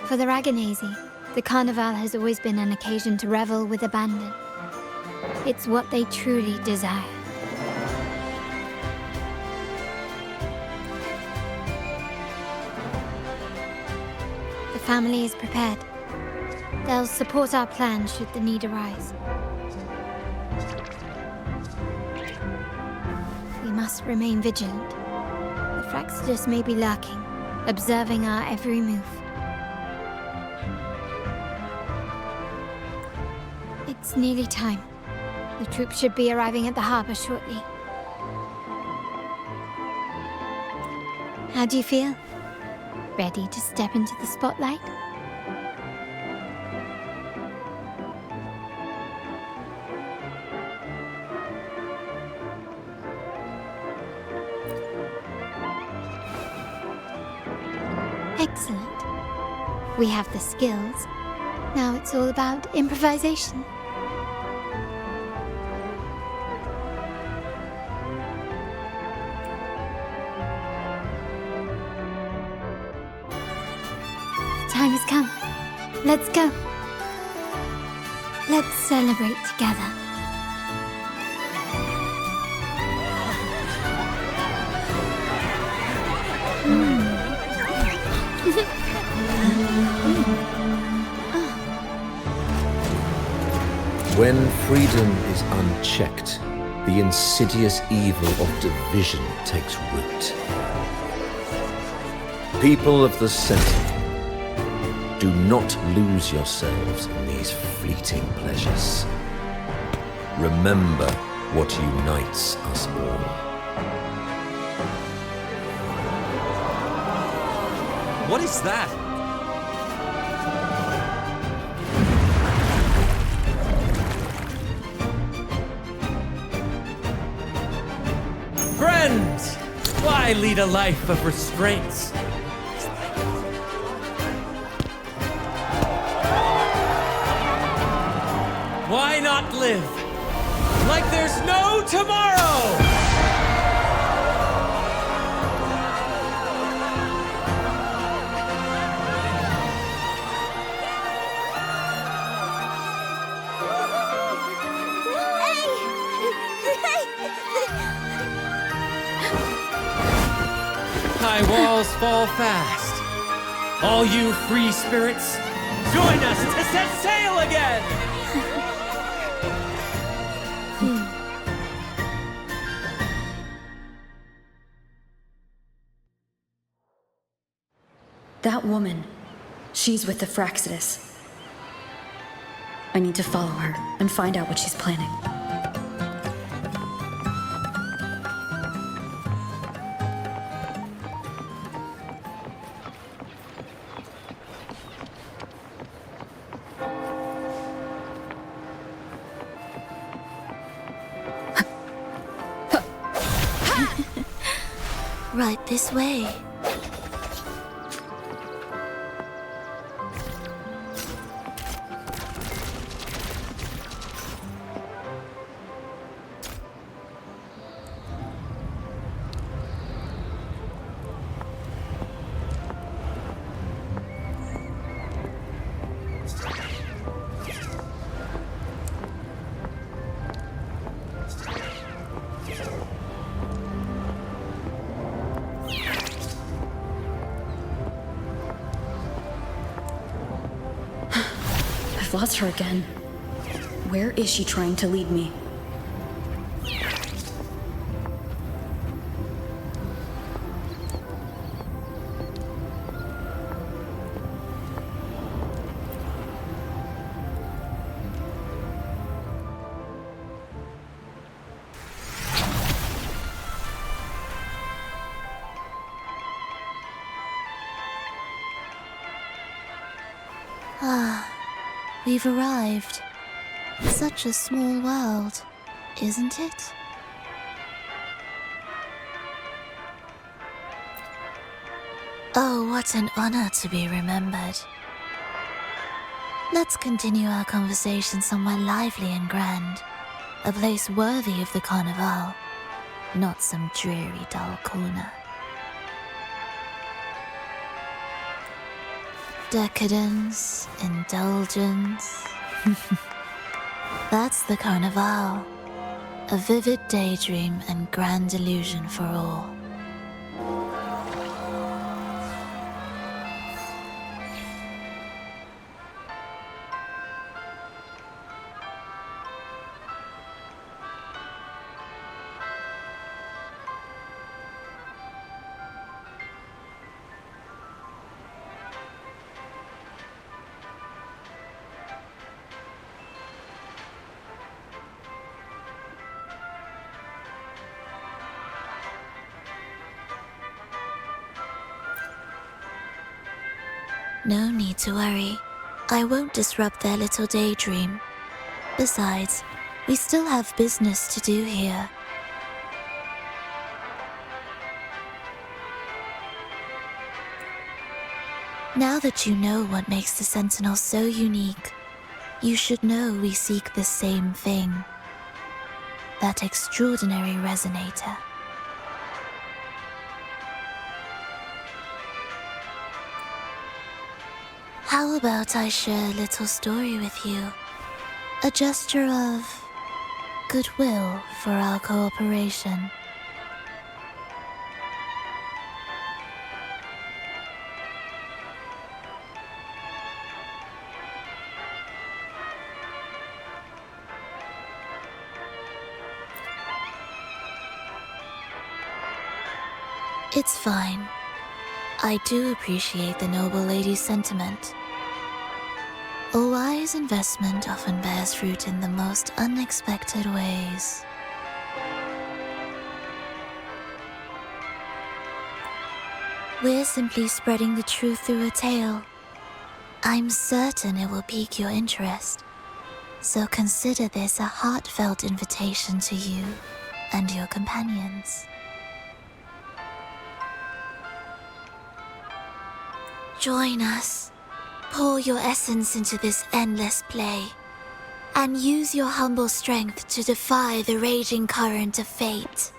For the Raganazi, the Carnival has always been an occasion to revel with abandon. It's what they truly desire. The family is prepared. They'll support our plan should the need arise. We must remain vigilant. The Fraxidus may be lurking, observing our every move. It's nearly time. The troops should be arriving at the harbor shortly. How do you feel? Ready to step into the spotlight? Excellent. We have the skills. Now it's all about improvisation. The time has come. Let's go. Let's celebrate together. When freedom is unchecked, the insidious evil of division takes root. People of the Center, do not lose yourselves in these fleeting pleasures. Remember what unites us all. What is that? Friends! Why lead a life of restraints? Why not live like there's no tomorrow? High walls sails fall fast. All you free spirits, join us to set sail again! That woman, she's with the Fraxidus. I need to follow her and find out what she's planning. Right this way. I've lost her again. Where is she trying to lead me? We've arrived. Such a small world, isn't it? Oh, what an honor to be remembered. Let's continue our conversation somewhere lively and grand. A place worthy of the Carnevale, not some dreary, dull corner. Decadence, indulgence. That's the Carnevale. A vivid daydream and grand illusion for all. No need to worry. I won't disrupt their little daydream. Besides, we still have business to do here. Now that you know what makes the Sentinel so unique, you should know we seek the same thing. That extraordinary resonator. How about I share a little story with you? A gesture of goodwill for our cooperation. It's fine. I do appreciate the noble lady's sentiment. A wise investment often bears fruit in the most unexpected ways. We're simply spreading the truth through a tale. I'm certain it will pique your interest, so consider this a heartfelt invitation to you and your companions. Join us. Pour your essence into this endless play, and use your humble strength to defy the raging current of fate.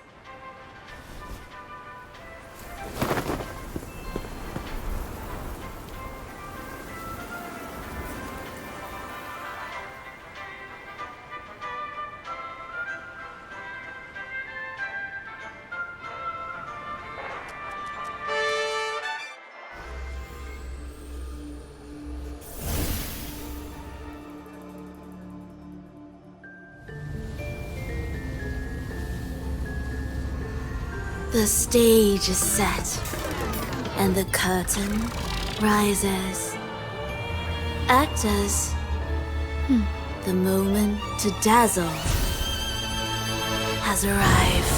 The stage is set, and the curtain rises. Actors, the moment to dazzle has arrived.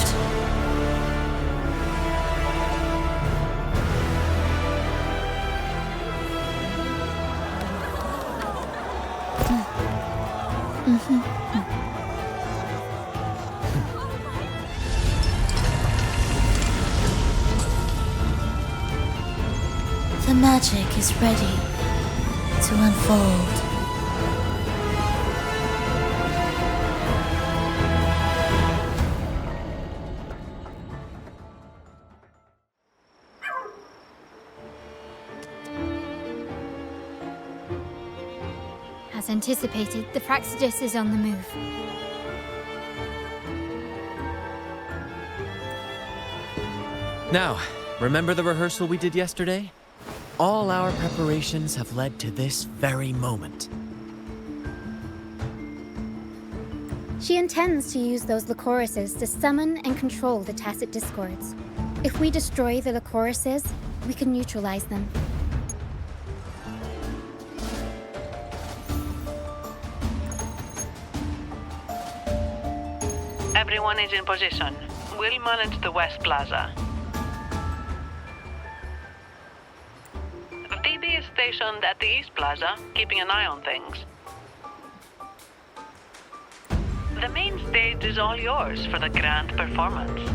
The magic is ready to unfold. As anticipated, the Praxidus is on the move. Now, remember the rehearsal we did yesterday? All our preparations have led to this very moment. She intends to use those Lycorises to summon and control the Tacit Discords. If we destroy the Lycorises, we can neutralize them. Everyone is in position. We'll manage the West Plaza. Phoebe is stationed at the East Plaza, keeping an eye on things. The main stage is all yours for the grand performance.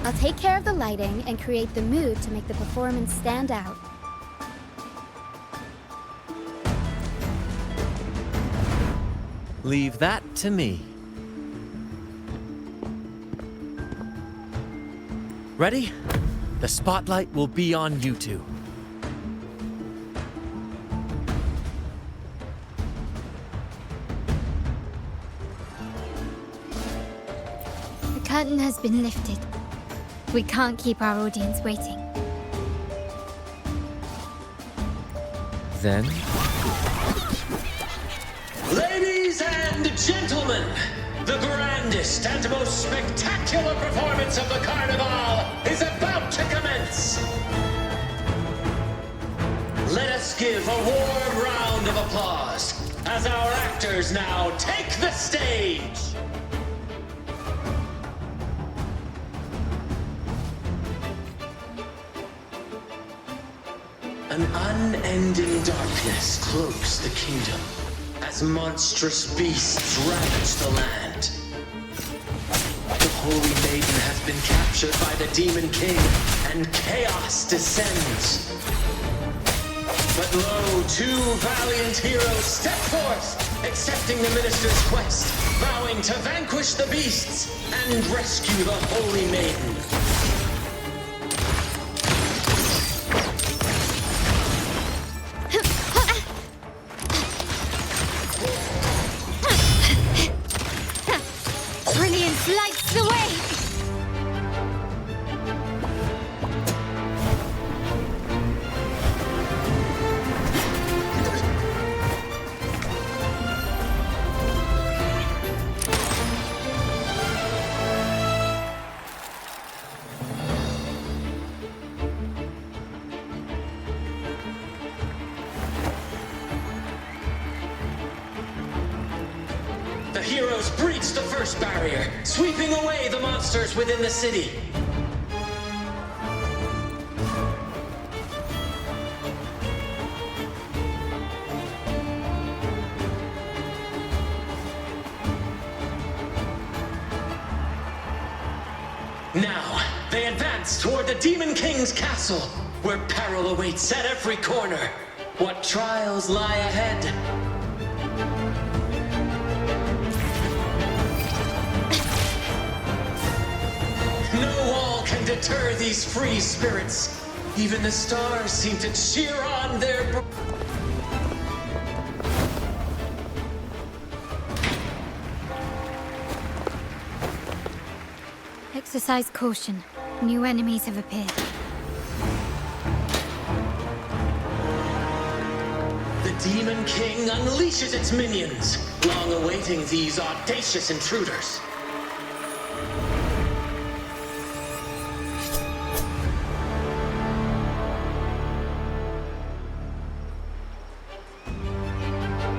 I'll take care of the lighting and create the mood to make the performance stand out. Leave that to me. Ready? The spotlight will be on you two. The curtain has been lifted. We can't keep our audience waiting. Then... Ladies and gentlemen, the grandest and most spectacular performance of the Carnevale is about to commence. Let us give a warm round of applause as our actors now take the stage. An unending darkness cloaks the kingdom as monstrous beasts ravage the land. The Holy Maiden has been captured by the Demon King, and chaos descends. But lo, two valiant heroes step forth, accepting the minister's quest, vowing to vanquish the beasts and rescue the Holy Maiden. Brilliance lights the way! The heroes breach the first barrier, sweeping away the monsters within the city. Now, they advance toward the Demon King's castle, where peril awaits at every corner. What trials lie ahead? No wall can deter these free spirits. Even the stars seem to cheer on their... Exercise caution. New enemies have appeared. The Demon King unleashes its minions, long awaiting these audacious intruders.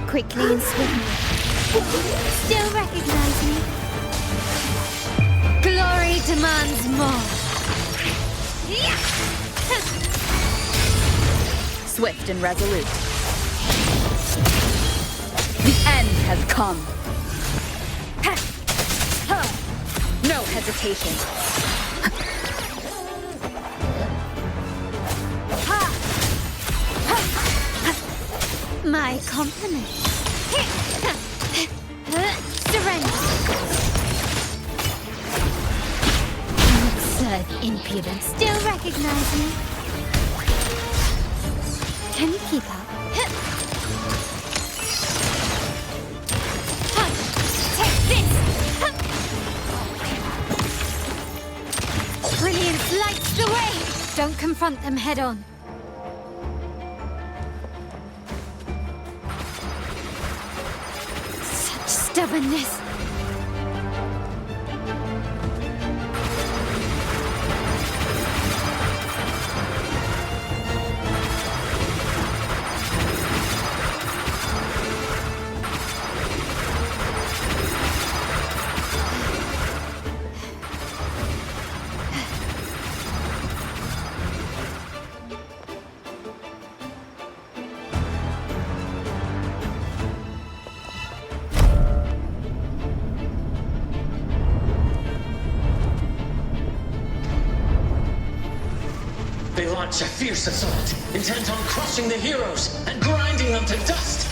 Quickly and swiftly. Still recognize me? Glory demands more. Swift and resolute. The end has come. No hesitation. My compliments. Surrender. Absurd impudence. Still recognize me? Can you keep up? Take this! Brilliance lights the way! Don't confront them head on. Such stubbornness. They launch a fierce assault, intent on crushing the heroes and grinding them to dust.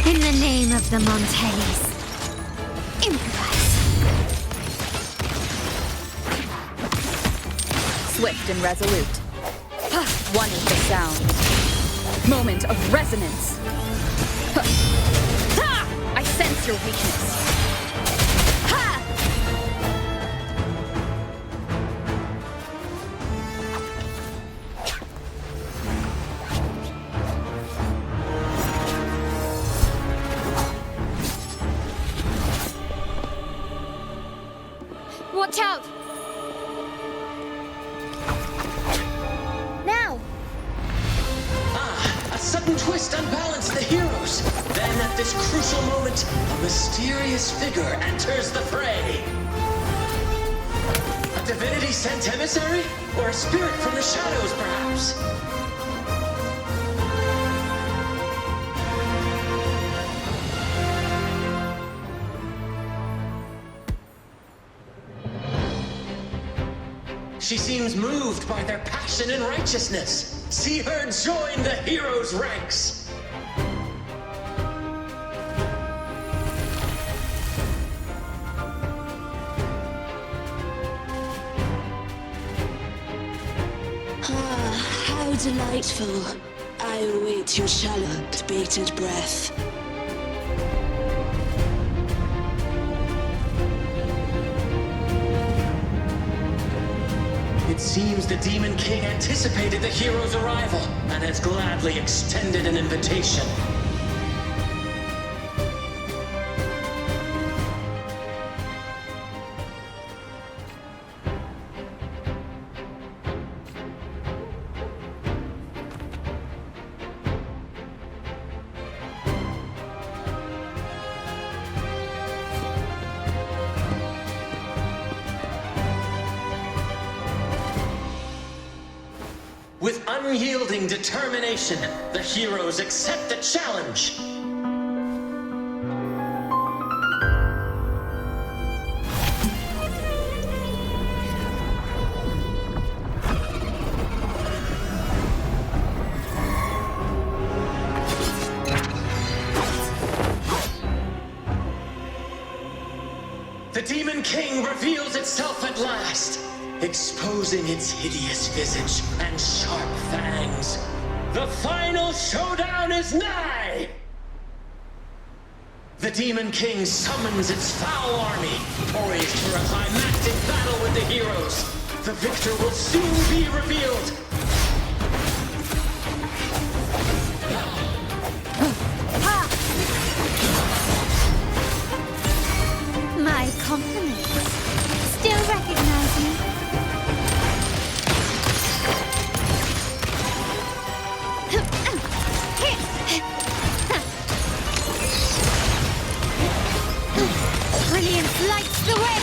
In the name of the Montellis, improvise. Swift and resolute. One is the sound. Moment of resonance. I sense your weakness. Watch out! Now! A sudden twist unbalanced the heroes. Then at this crucial moment, a mysterious figure enters the fray. A divinity sent emissary? Or a spirit from the shadows, perhaps? She seems moved by their passion and righteousness. See her join the heroes' ranks. How delightful. I await your shallowed, bated breath. It seems the Demon King anticipated the hero's arrival and has gladly extended an invitation. With unyielding determination, the heroes accept the challenge. The Demon King reveals itself at last, exposing its hideous visage and sharp fangs. The final showdown is nigh! The Demon King summons its foul army, poised for a climactic battle with the heroes. The victor will soon be revealed. My compliments. Still recognize me? Brilliance lights the way!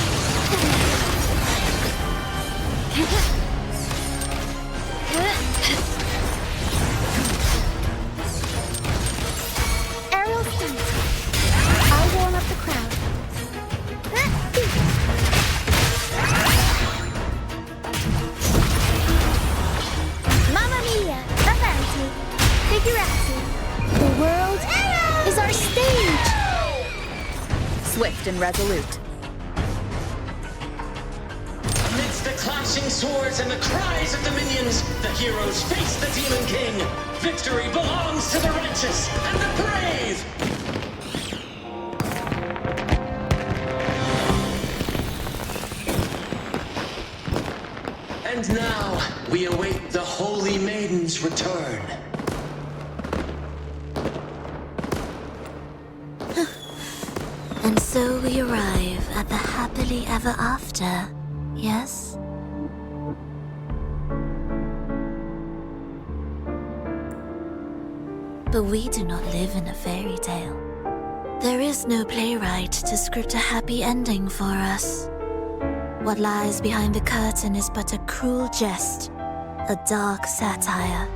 Aerial stunt. I'll warm up the crowd. Mamma mia! Avanti! Figurati! The world is our stage! Swift and resolute. Amidst the clashing swords and the cries of the minions, the heroes face the Demon King. Victory belongs to the righteous and the brave! And now, we await the Holy Maiden's return. And so we arrive at the happily ever after, yes? But we do not live in a fairy tale. There is no playwright to script a happy ending for us. What lies behind the curtain is but a cruel jest, a dark satire.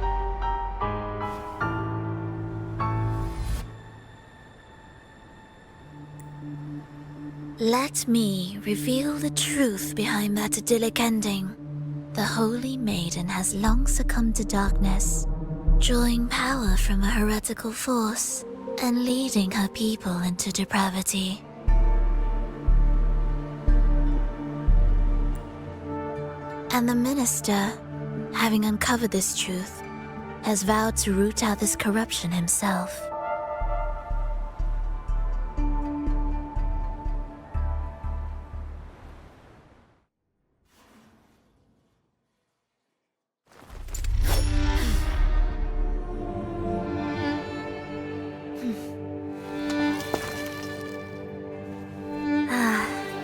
Let me reveal the truth behind that idyllic ending. The Holy Maiden has long succumbed to darkness, drawing power from a heretical force and leading her people into depravity. And the minister, having uncovered this truth, has vowed to root out this corruption himself.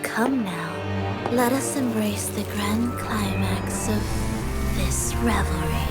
Come now, let us embrace the grand climax of this revelry.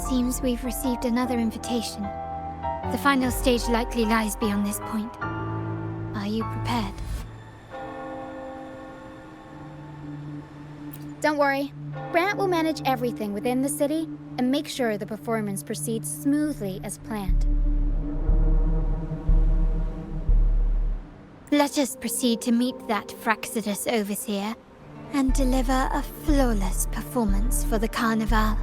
Seems we've received another invitation. The final stage likely lies beyond this point. Are you prepared? Don't worry. Brant will manage everything within the city and make sure the performance proceeds smoothly as planned. Let us proceed to meet that Fraxidus overseer and deliver a flawless performance for the Carnevale.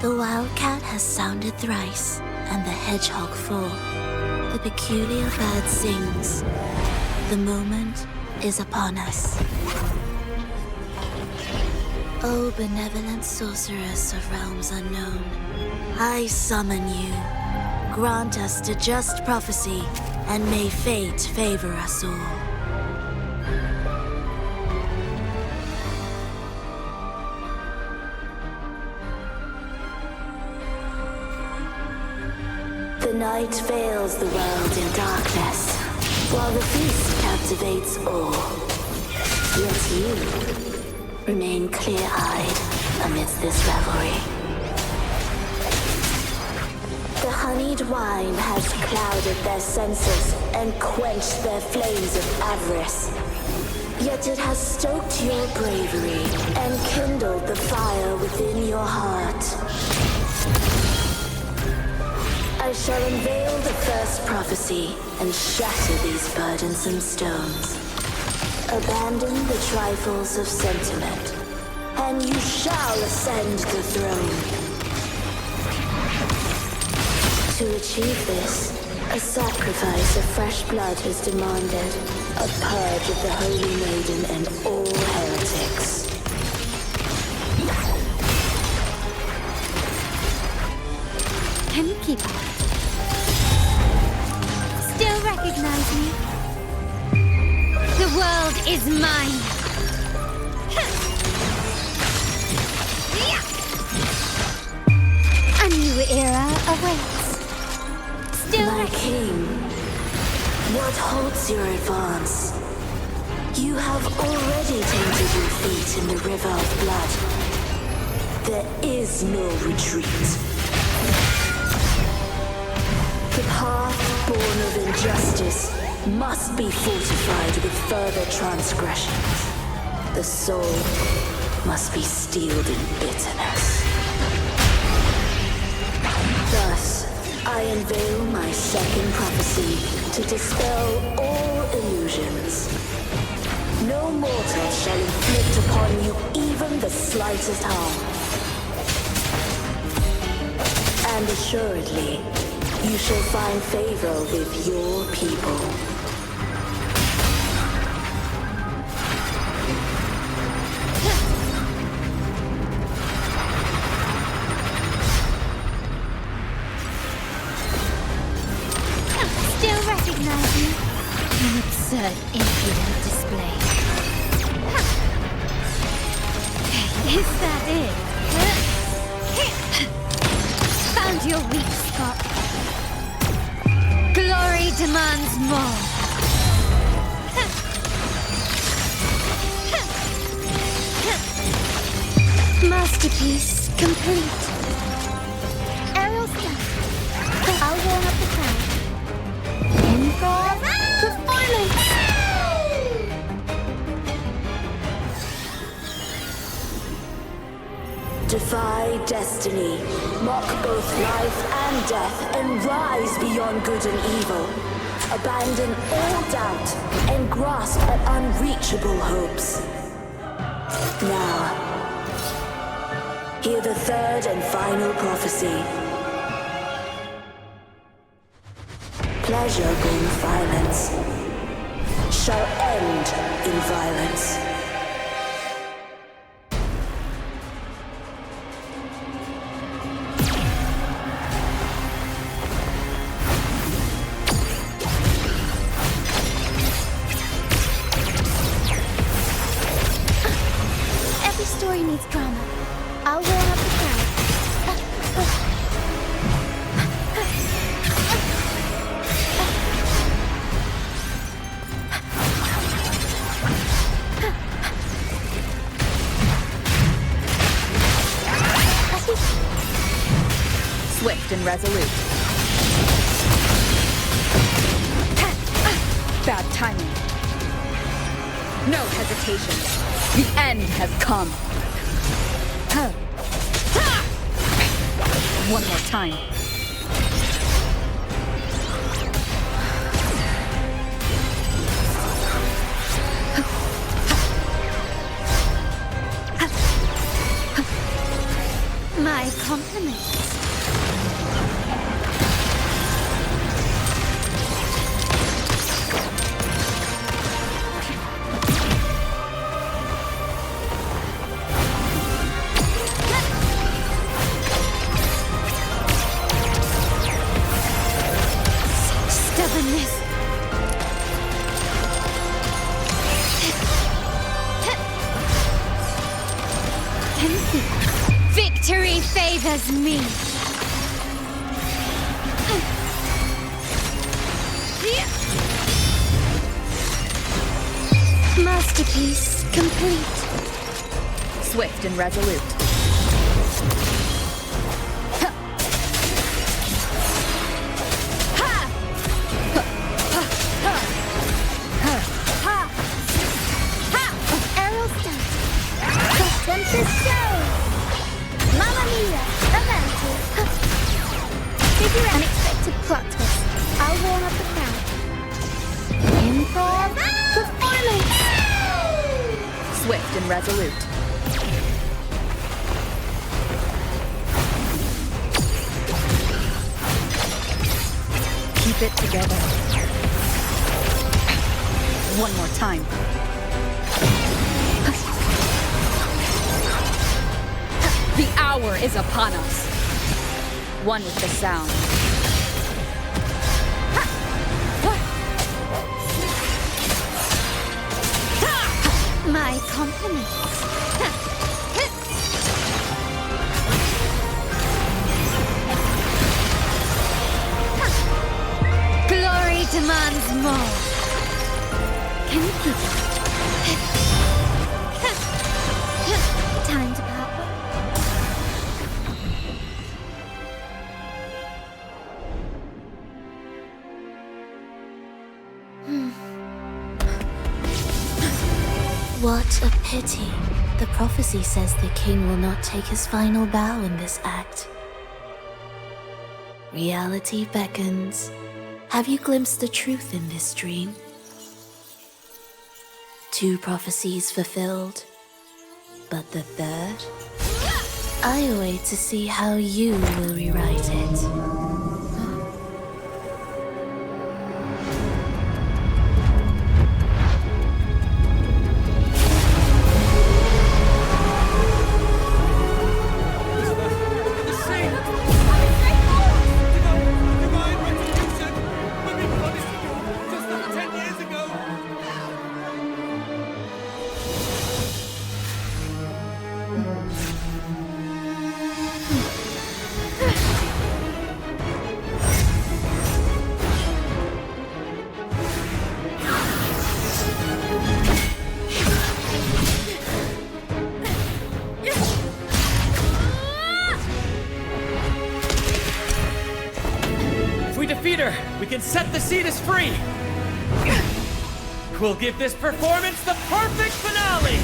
The wildcat has sounded thrice, and the hedgehog four. The peculiar bird sings. The moment is upon us. O benevolent sorceress of realms unknown, I summon you. Grant us the just prophecy, and may fate favor us all. The night veils the world in darkness, while the feast captivates all. Yet you remain clear-eyed amidst this revelry. The honeyed wine has clouded their senses and quenched their flames of avarice. Yet it has stoked your bravery and kindled the fire within your heart. I shall unveil the first prophecy and shatter these burdensome stones. Abandon the trifles of sentiment, and you shall ascend the throne. To achieve this, a sacrifice of fresh blood is demanded, a purge of the Holy Maiden and all heretics. Can you keep up? Still recognize me? The world is mine! A new era awaits. My king, what halts your advance? You have already tainted your feet in the river of blood. There is no retreat. The path born of injustice must be fortified with further transgressions. The soul must be steeled in bitterness. Thus, I unveil my second prophecy to dispel all illusions. No mortal shall inflict upon you even the slightest harm. And assuredly, you shall find favor with your people. Still recognize me? An absurd, impudent display. Is that it? Found your weak spot. Glory demands more. Masterpiece complete. Aerial stuff. I'll warm up the crowd. Improv performance. Defy destiny, mock both life and death, and rise beyond good and evil. Abandon all doubt and grasp at unreachable hopes. Now, hear the third and final prophecy. Pleasure born of violence shall end in violence. Every story needs drama. I'll warm up the crowd. Swift and resolute. Bad timing. No hesitation. The end has come. One more time. My compliments. Stubbornness. Victory favors me. Masterpiece complete. Swift and resolute. Arrow stance. Suspense show. Mamma mia. Avanti. Figure out unexpected plot twist. I'll warm up the crowd. Improv performance. Swift and resolute. Keep it together. One more time. The hour is upon us. One with the sound. My compliments. Glory demands more. Can you keep it? Time to part What a pity. The prophecy says the king will not take his final bow in this act. Reality beckons. Have you glimpsed the truth in this dream? 2 prophecies fulfilled, but the third? I await to see how you will rewrite it. We can set the Cetus free! We'll give this performance the perfect finale!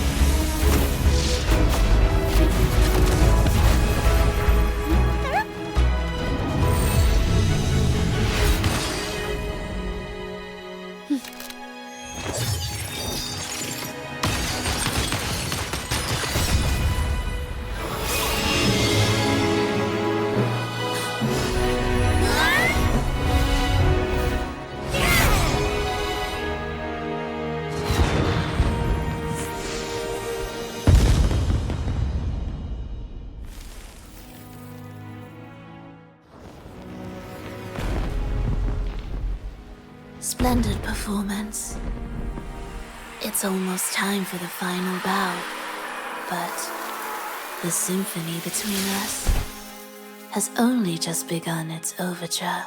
Splendid performance. It's almost time for the final bow, but the symphony between us has only just begun its overture.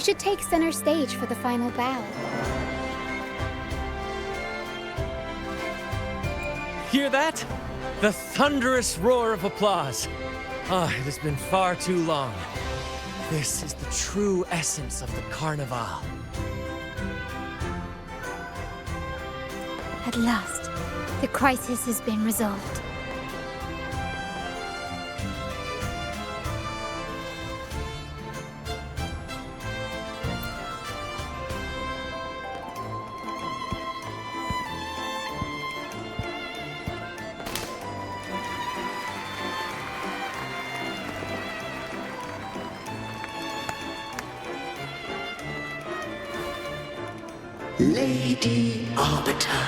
should take center stage for the final bow. Hear that? The thunderous roar of applause. It has been far too long. This is the true essence of the Carnevale. At last, the crisis has been resolved. Lady Arbiter,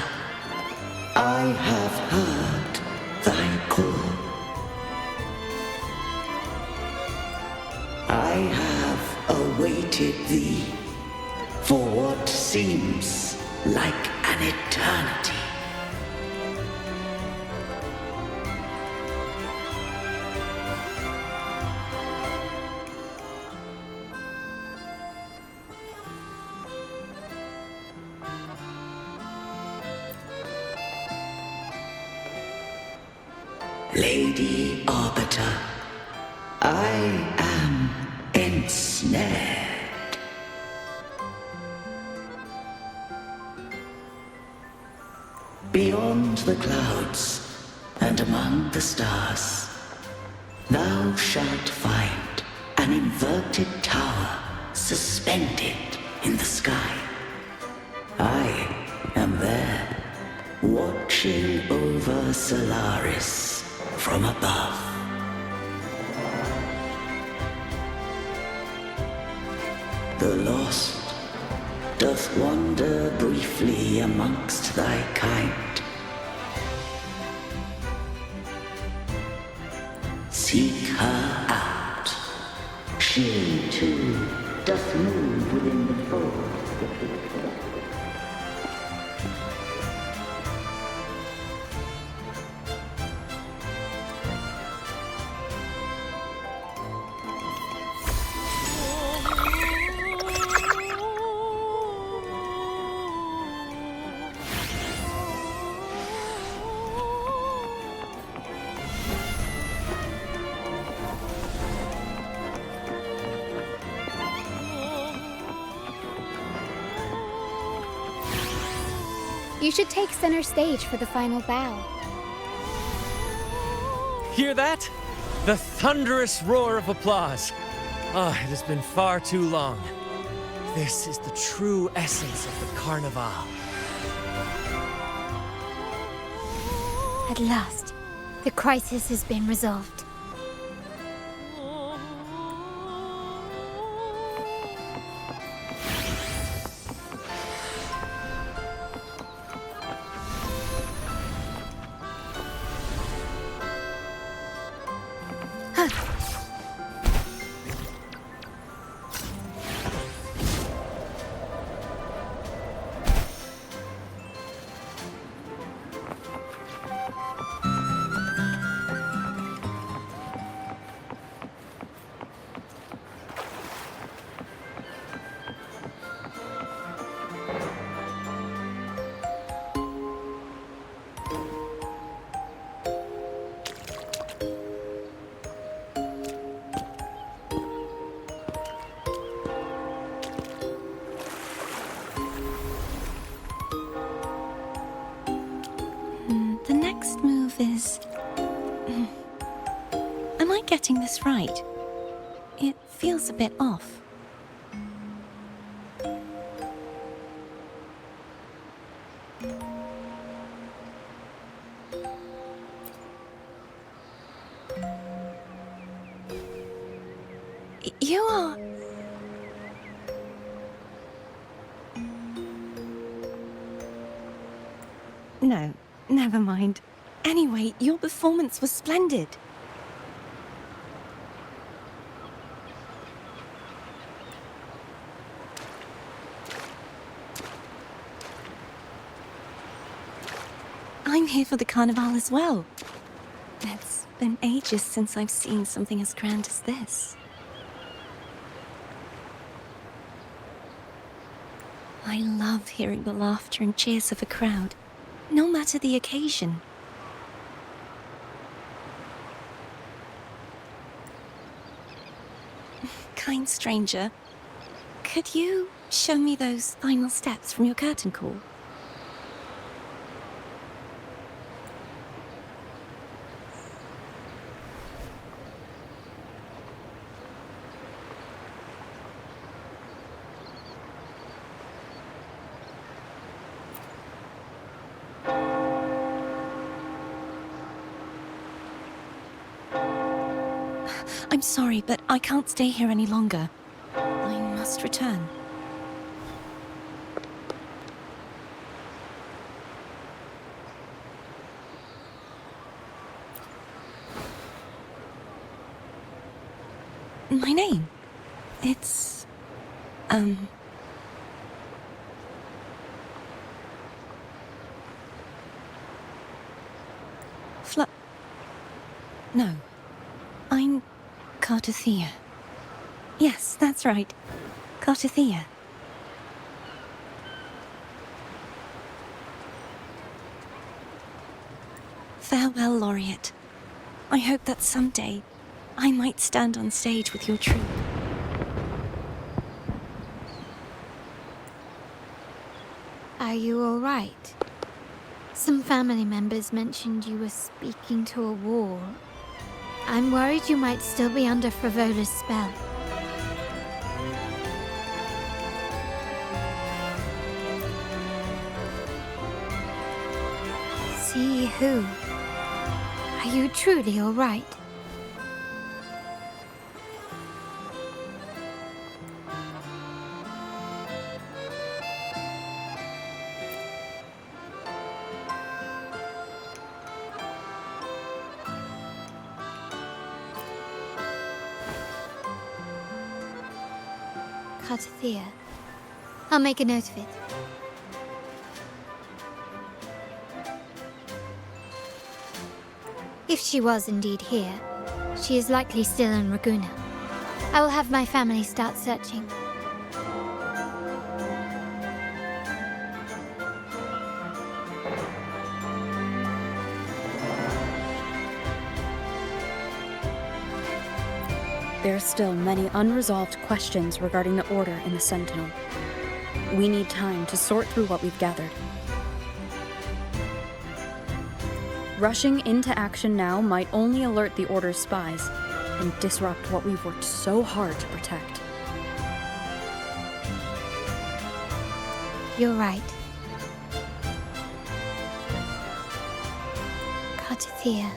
I have heard thy call. I have awaited thee for what seems like an eternity. Lady Arbiter, I am ensnared. Beyond the clouds and among the stars, thou shalt find an inverted tower suspended in the sky. I am there, watching over Solaris from above. The lost doth wander briefly amongst thy kind. Seek her out. She too doth move within the fold. You should take center stage for the final bow. Hear that? The thunderous roar of applause. It has been far too long. This is the true essence of the Carnevale. At last, the crisis has been resolved. The next move is... Am I getting this right? It feels a bit off. You are... No, never mind. Anyway, your performance was splendid. I'm here for the Carnevale as well. It's been ages since I've seen something as grand as this. I love hearing the laughter and cheers of a crowd, no matter the occasion. Kind stranger, could you show me those final steps from your curtain call? I'm sorry, but I can't stay here any longer. I must return. My name? It's... No. I'm Carnevale. Yes, that's right. Carnevale. Farewell, Laureate. I hope that someday I might stand on stage with your troupe. Are you all right? Some family members mentioned you were speaking to a wall. I'm worried you might still be under Frivola's spell. See who? Are you truly all right? Carnevale. I'll make a note of it. If she was indeed here, she is likely still in Ragusa. I will have my family start searching. There are still many unresolved questions regarding the Order and the Sentinel. We need time to sort through what we've gathered. Rushing into action now might only alert the Order's spies and disrupt what we've worked so hard to protect. You're right. Carnevale.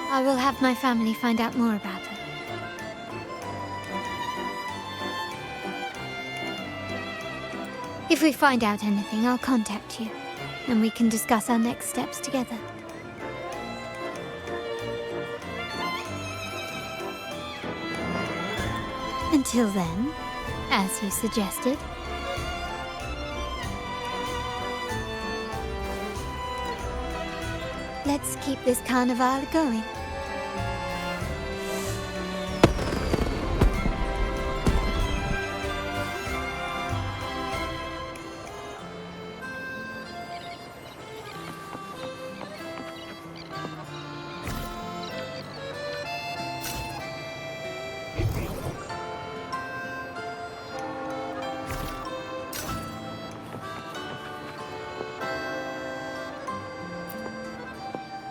I will have my family find out more about her. If we find out anything, I'll contact you, and we can discuss our next steps together. Until then, as you suggested, let's keep this Carnevale going.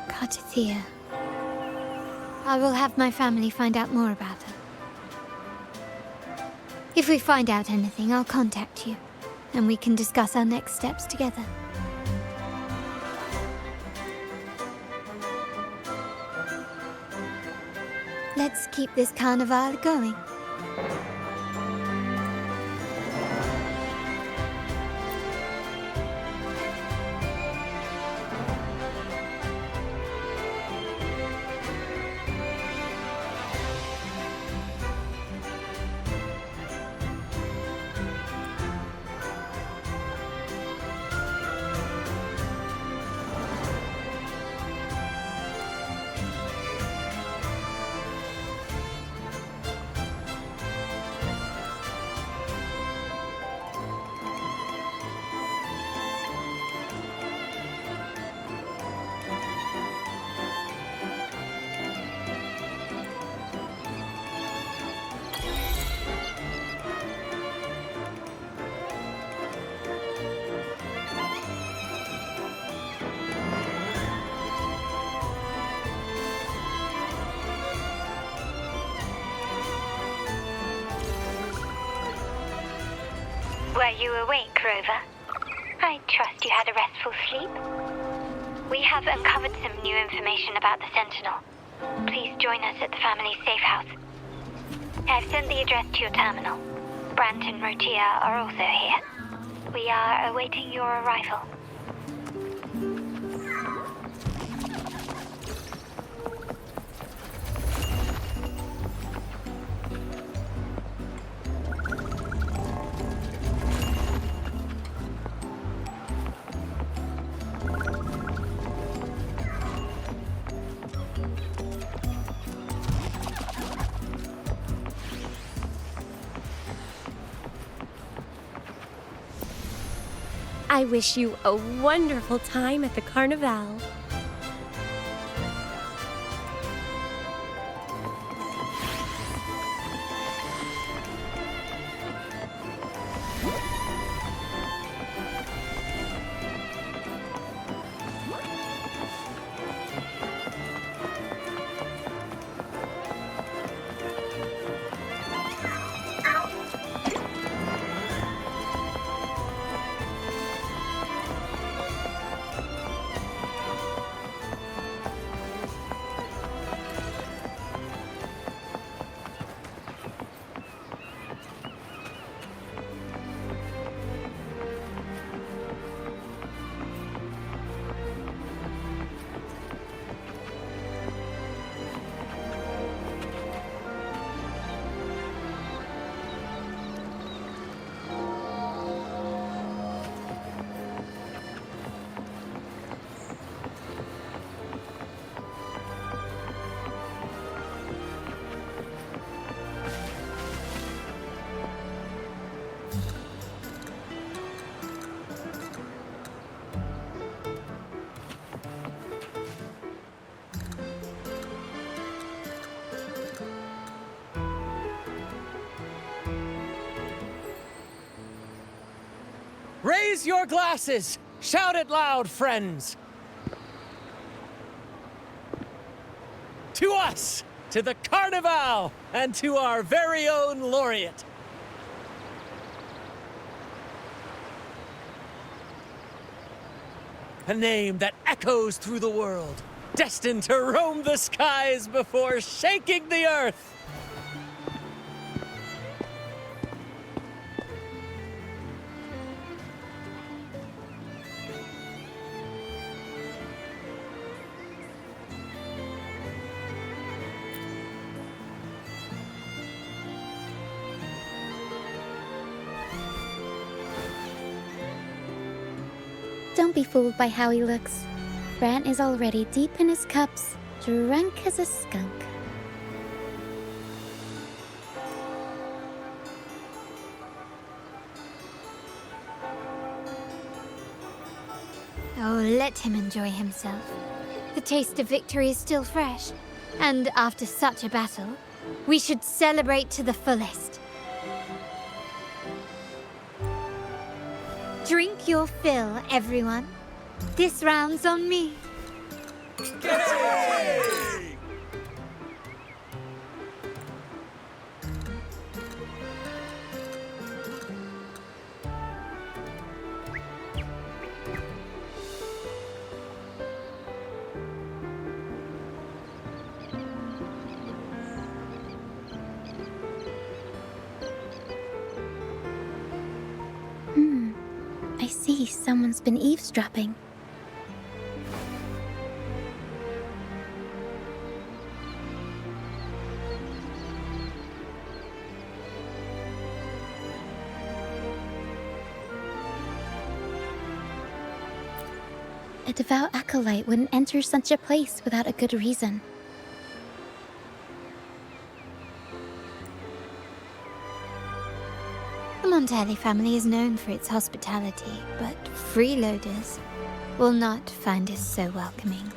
Carnevale. I will have my family find out more about her. If we find out anything, I'll contact you, and we can discuss our next steps together. Let's keep this Carnevale going. Were you awake, Rover? I trust you had a restful sleep. We have uncovered some new information about the Sentinel. Please join us at the family's safe house. I've sent the address to your terminal. Brant and Rotia are also here. We are awaiting your arrival. I wish you a wonderful time at the Carnevale. Raise your glasses! Shout it loud, friends! To us! To the Carnevale! And to our very own laureate! A name that echoes through the world, destined to roam the skies before shaking the earth! Don't be fooled by how he looks. Brant is already deep in his cups, drunk as a skunk. Oh, let him enjoy himself. The taste of victory is still fresh. And after such a battle, we should celebrate to the fullest. Drink your fill, everyone. This round's on me. I see someone's been eavesdropping. A devout acolyte wouldn't enter such a place without a good reason. The Montelli family is known for its hospitality, but freeloaders will not find us so welcoming.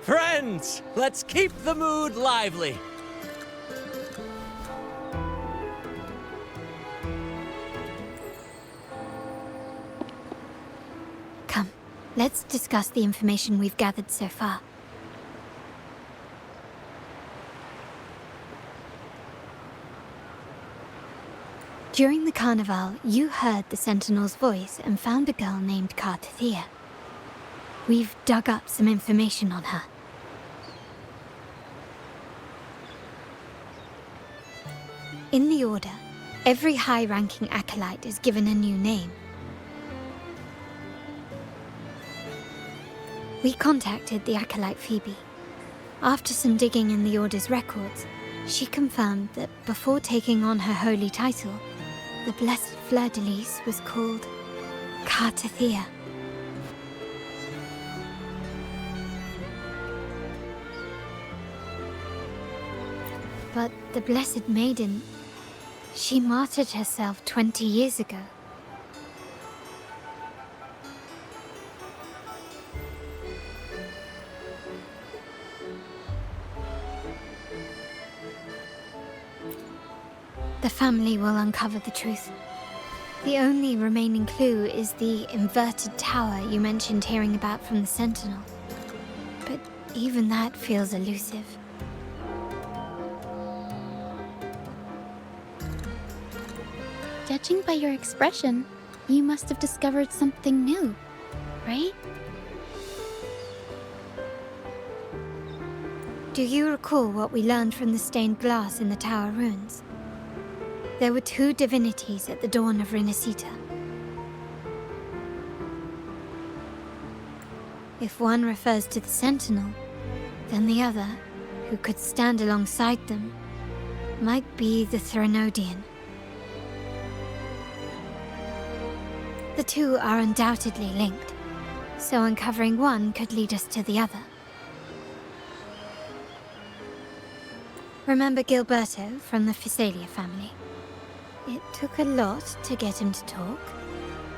Friends, let's keep the mood lively. Come, let's discuss the information we've gathered so far. During the Carnevale, you heard the Sentinel's voice and found a girl named Carnevale. We've dug up some information on her. In the Order, every high-ranking acolyte is given a new name. We contacted the acolyte Phoebe. After some digging in the Order's records, she confirmed that before taking on her holy title, the Blessed Fleur-de-Lis was called Carnevale. But the Blessed Maiden, she martyred herself 20 years ago. The family will uncover the truth. The only remaining clue is the inverted tower you mentioned hearing about from the Sentinel. But even that feels elusive. Judging by your expression, you must have discovered something new, right? Do you recall what we learned from the stained glass in the tower ruins? There were two divinities at the dawn of Rinascita. If one refers to the Sentinel, then the other, who could stand alongside them, might be the Threnodian. The two are undoubtedly linked, so uncovering one could lead us to the other. Remember Gilberto from the Physalia family? It took a lot to get him to talk,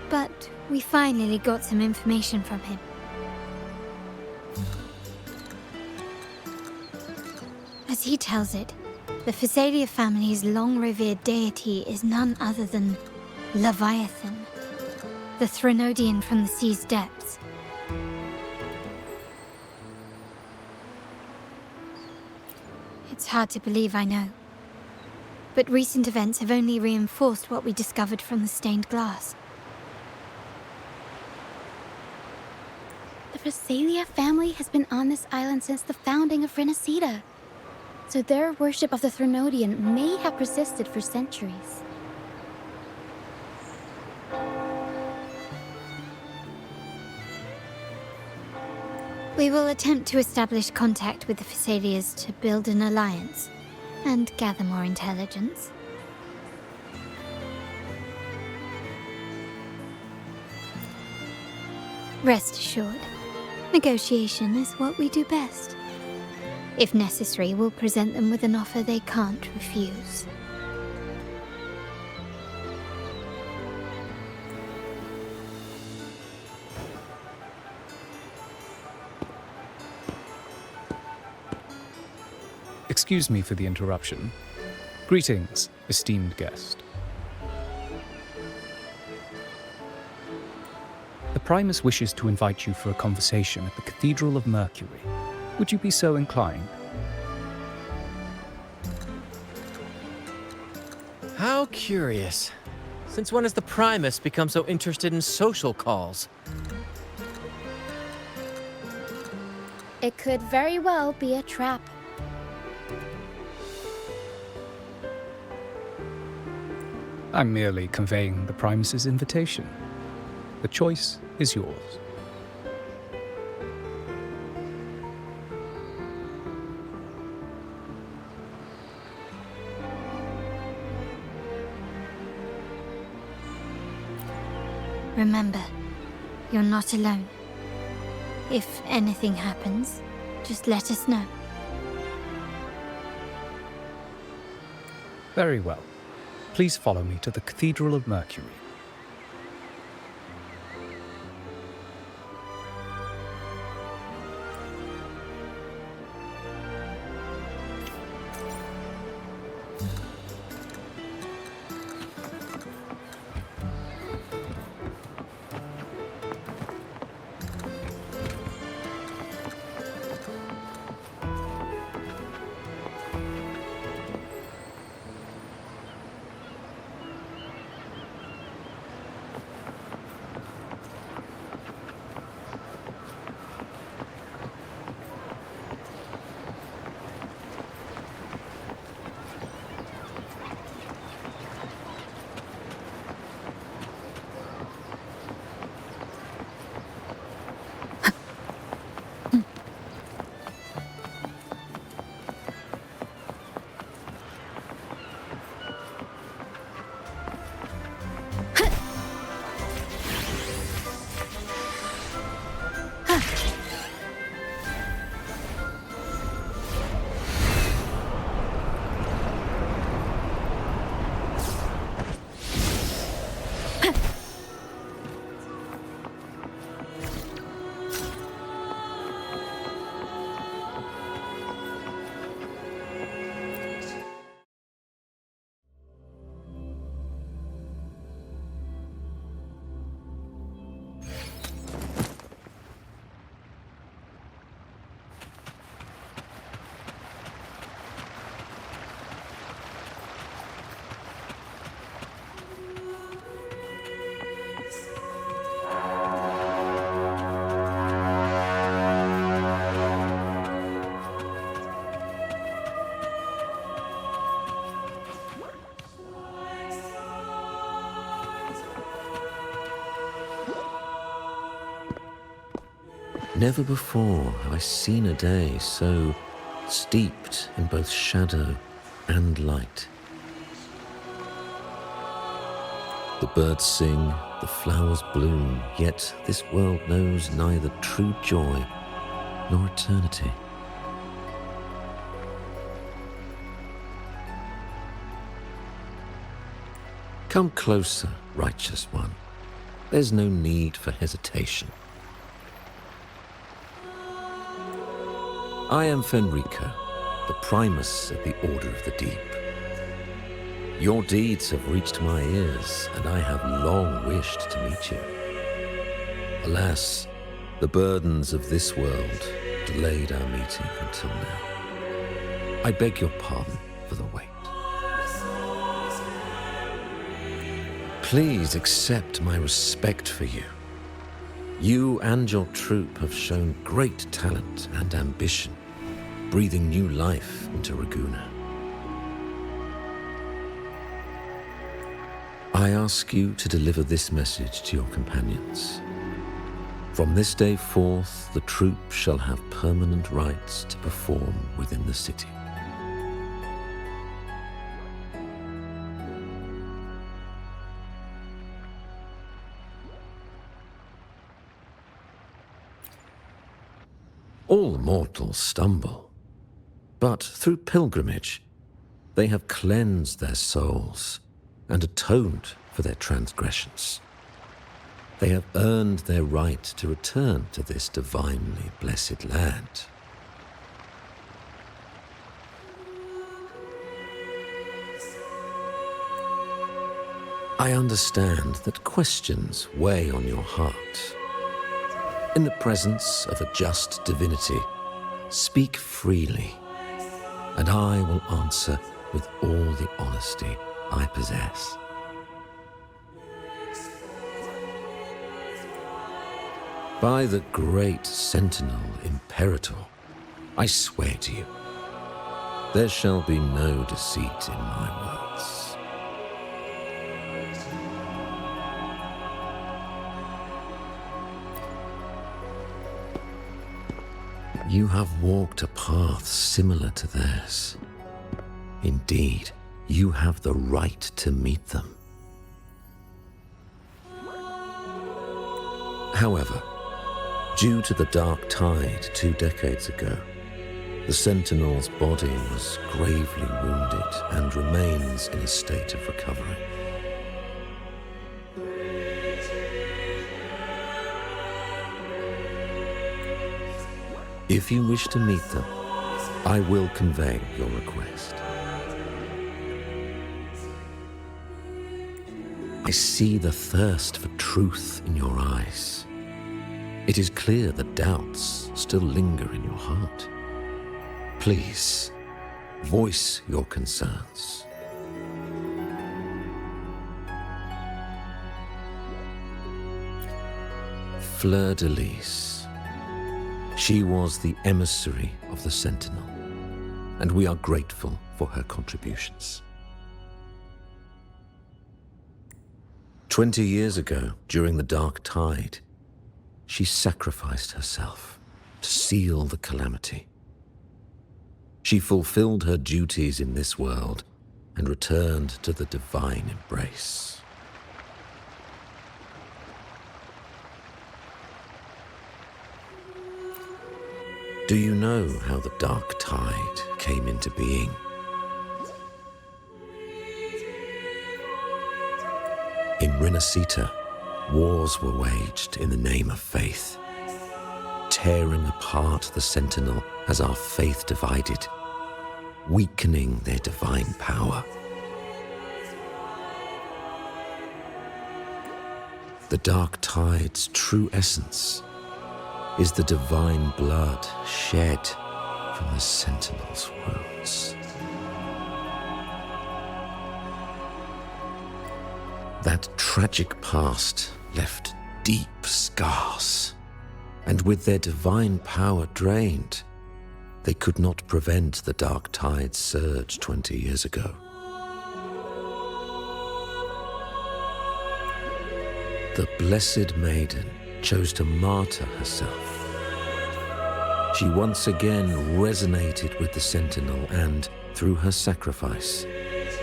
but we finally got some information from him. As he tells it, the Physalia family's long-revered deity is none other than Leviathan, the Threnodian from the sea's depths. It's hard to believe, I know. But recent events have only reinforced what we discovered from the stained glass. The Physalia family has been on this island since the founding of Rinascita, so their worship of the Threnodian may have persisted for centuries. We will attempt to establish contact with the Physalias to build an alliance and gather more intelligence. Rest assured, negotiation is what we do best. If necessary, we'll present them with an offer they can't refuse. Excuse me for the interruption. Greetings, esteemed guest. The Primus wishes to invite you for a conversation at the Cathedral of Mercury. Would you be so inclined? How curious. Since when has the Primus become so interested in social calls? It could very well be a trap. I'm merely conveying the Primus's invitation. The choice is yours. Remember, you're not alone. If anything happens, just let us know. Very well. Please follow me to the Cathedral of Mercury. Never before have I seen a day so steeped in both shadow and light. The birds sing, the flowers bloom, yet this world knows neither true joy nor eternity. Come closer, righteous one. There's no need for hesitation. I am Fenrico, the Primus of the Order of the Deep. Your deeds have reached my ears, and I have long wished to meet you. Alas, the burdens of this world delayed our meeting until now. I beg your pardon for the wait. Please accept my respect for you. You and your troop have shown great talent and ambition, breathing new life into Raguna. I ask you to deliver this message to your companions. From this day forth, the troop shall have permanent rights to perform within the city. All mortals stumble, but through pilgrimage, they have cleansed their souls and atoned for their transgressions. They have earned their right to return to this divinely blessed land. I understand that questions weigh on your heart. In the presence of a just divinity, speak freely, and I will answer with all the honesty I possess. By the great Sentinel Imperator, I swear to you, there shall be no deceit in my words. You have walked a path similar to theirs. Indeed, you have the right to meet them. However, due to the Dark Tide 2 decades ago, the Sentinel's body was gravely wounded and remains in a state of recovery. If you wish to meet them, I will convey your request. I see the thirst for truth in your eyes. It is clear that doubts still linger in your heart. Please, voice your concerns. Fleur-de-Lis. She was the emissary of the Sentinel, and we are grateful for her contributions. 20 years ago, during the Dark Tide, she sacrificed herself to seal the calamity. She fulfilled her duties in this world and returned to the divine embrace. Do you know how the Dark Tide came into being? In Rinascita, wars were waged in the name of faith, tearing apart the Sentinel as our faith divided, weakening their divine power. The Dark Tide's true essence is the divine blood shed from the Sentinel's wounds. That tragic past left deep scars, and with their divine power drained, they could not prevent the Dark Tide's surge 20 years ago. The Blessed Maiden chose to martyr herself She once again resonated with the Sentinel and, through her sacrifice,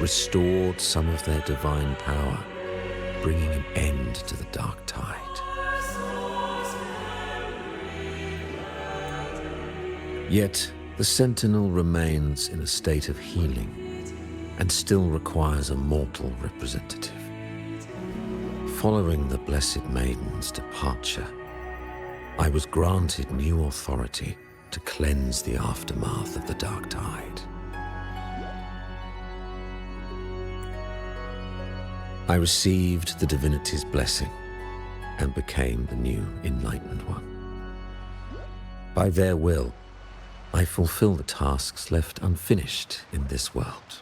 restored some of their divine power, bringing an end to the dark tide. Yet, the Sentinel remains in a state of healing and still requires a mortal representative. Following the Blessed Maiden's departure, I was granted new authority to cleanse the aftermath of the dark tide. I received the divinity's blessing and became the new Enlightened One. By their will, I fulfill the tasks left unfinished in this world.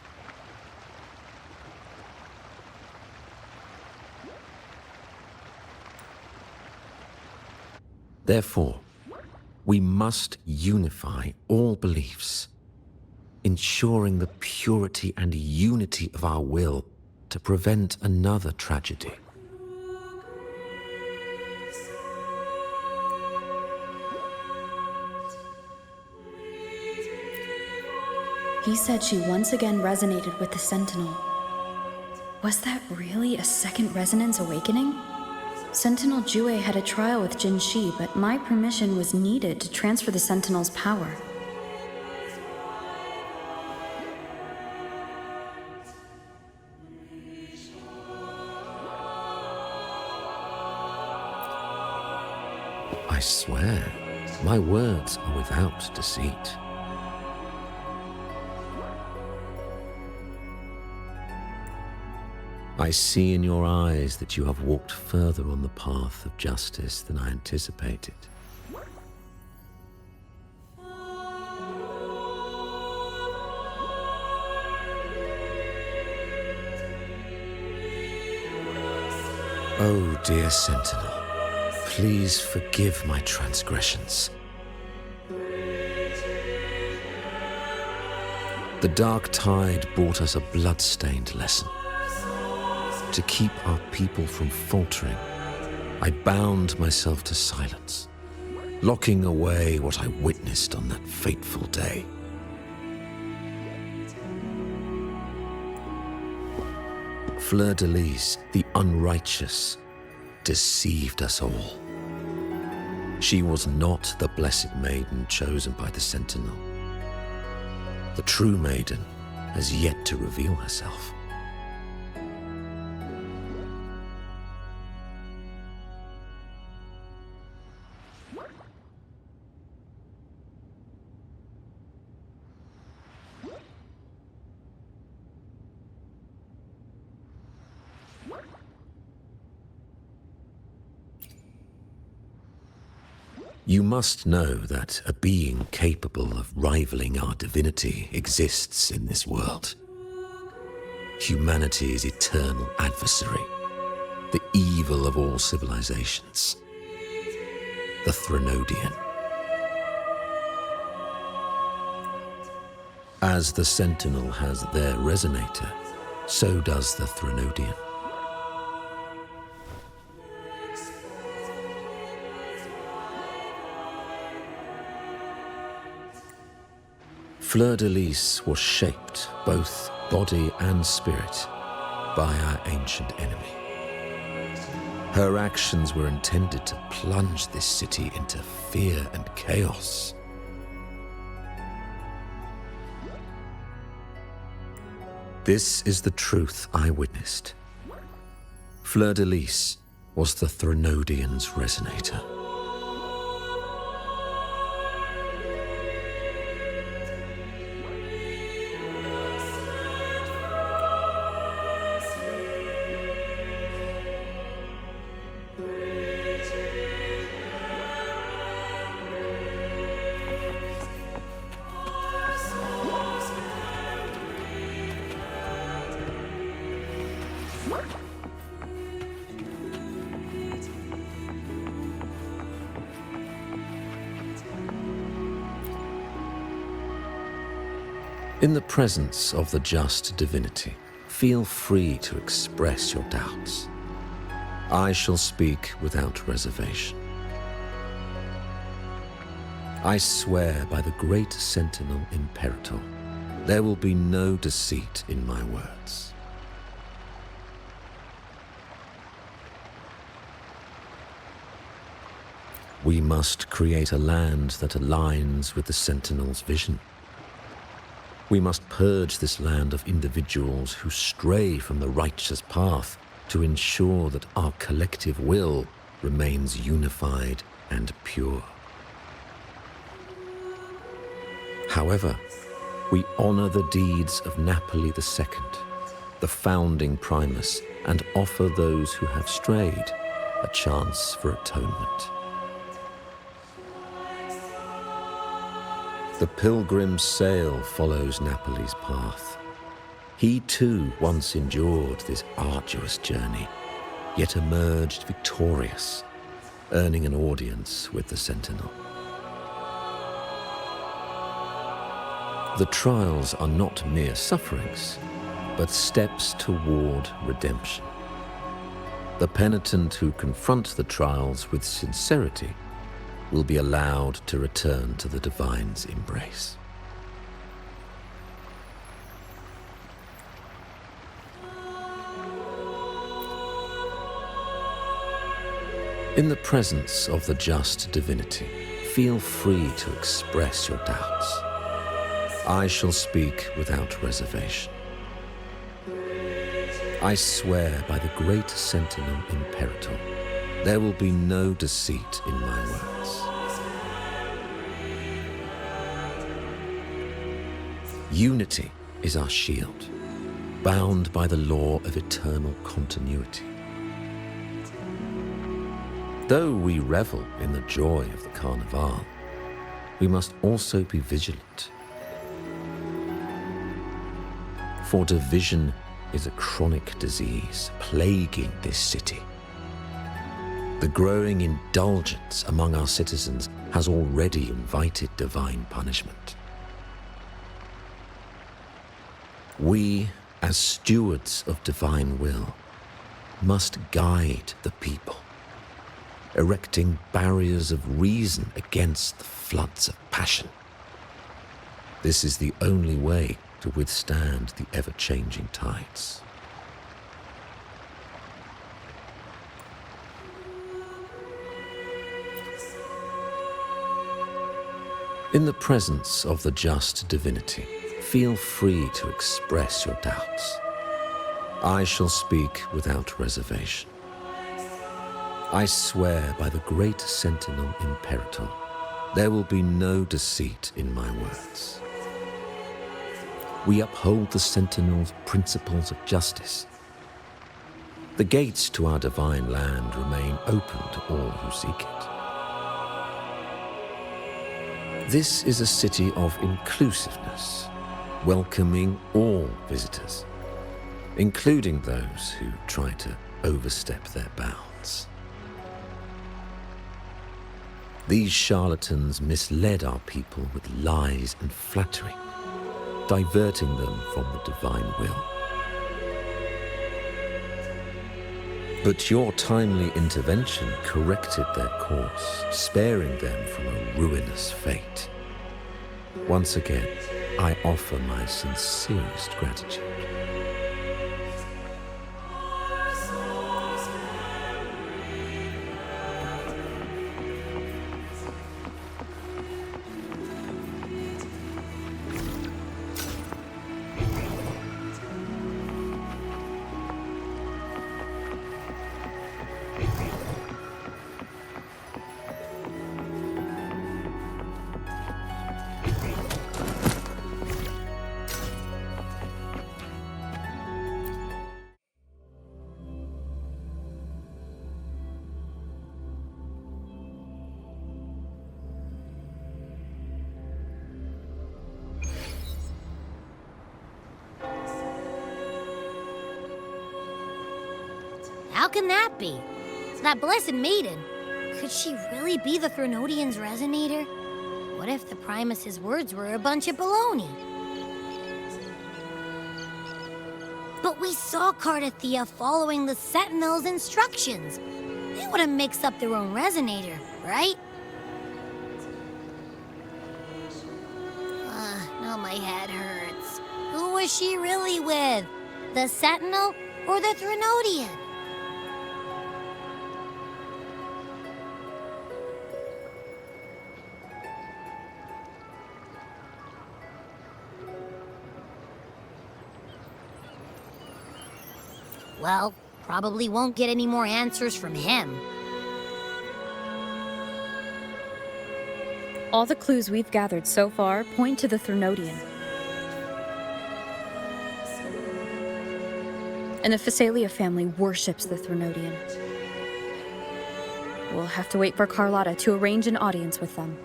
Therefore, we must unify all beliefs, ensuring the purity and unity of our will to prevent another tragedy. He said she once again resonated with the Sentinel. Was that really a second resonance awakening? Sentinel Jue had a trial with Jin Shi, but my permission was needed to transfer the Sentinel's power. I swear, my words are without deceit. I see in your eyes that you have walked further on the path of justice than I anticipated. Oh, dear Sentinel, please forgive my transgressions. The dark tide brought us a blood-stained lesson. To keep our people from faltering, I bound myself to silence, locking away what I witnessed on that fateful day. Fleur-de-Lis, the unrighteous, deceived us all. She was not the Blessed Maiden chosen by the Sentinel. The true maiden has yet to reveal herself. You must know that a being capable of rivaling our divinity exists in this world. Humanity's eternal adversary, the evil of all civilizations, the Threnodian. As the Sentinel has their resonator, so does the Threnodian. Fleur-de-Lis was shaped, both body and spirit, by our ancient enemy. Her actions were intended to plunge this city into fear and chaos. This is the truth I witnessed. Fleur-de-Lis was the Threnodian's resonator. In the presence of the just divinity, feel free to express your doubts. I shall speak without reservation. I swear by the great sentinel Imperator, there will be no deceit in my words. We must create a land that aligns with the Sentinel's vision. We must purge this land of individuals who stray from the righteous path to ensure that our collective will remains unified and pure. However, we honor the deeds of Napoli II, the founding Primus, and offer those who have strayed a chance for atonement. The pilgrim's sail follows Napoli's path. He too once endured this arduous journey, yet emerged victorious, earning an audience with the Sentinel. The trials are not mere sufferings, but steps toward redemption. The penitent who confront the trials with sincerity will be allowed to return to the Divine's embrace. In the presence of the just divinity, feel free to express your doubts. I shall speak without reservation. I swear by the great sentinel Imperator, there will be no deceit in my words. Unity is our shield, bound by the law of eternal continuity. Though we revel in the joy of the Carnevale, we must also be vigilant. For division is a chronic disease plaguing this city. The growing indulgence among our citizens has already invited divine punishment. We, as stewards of divine will, must guide the people, erecting barriers of reason against the floods of passion. This is the only way to withstand the ever-changing tides. In the presence of the just divinity, feel free to express your doubts. I shall speak without reservation. I swear by the great sentinel Imperator, there will be no deceit in my words. We uphold the Sentinel's principles of justice. The gates to our divine land remain open to all who seek it. This is a city of inclusiveness, welcoming all visitors, including those who try to overstep their bounds. These charlatans misled our people with lies and flattery, diverting them from the divine will. But your timely intervention corrected their course, sparing them from a ruinous fate. Once again, I offer my sincerest gratitude. How can that be? That blessed maiden. Could she really be the Threnodian's resonator? What if the Primus's words were a bunch of baloney? But we saw Cardathia following the Sentinel's instructions. They wouldn't mix up their own resonator, right? she really with? The Sentinel or the Threnodian? Well, probably won't get any more answers from him. All the clues we've gathered so far point to the Threnodian. And the Phasalia family worships the Threnodian. We'll have to wait for Carlotta to arrange an audience with them.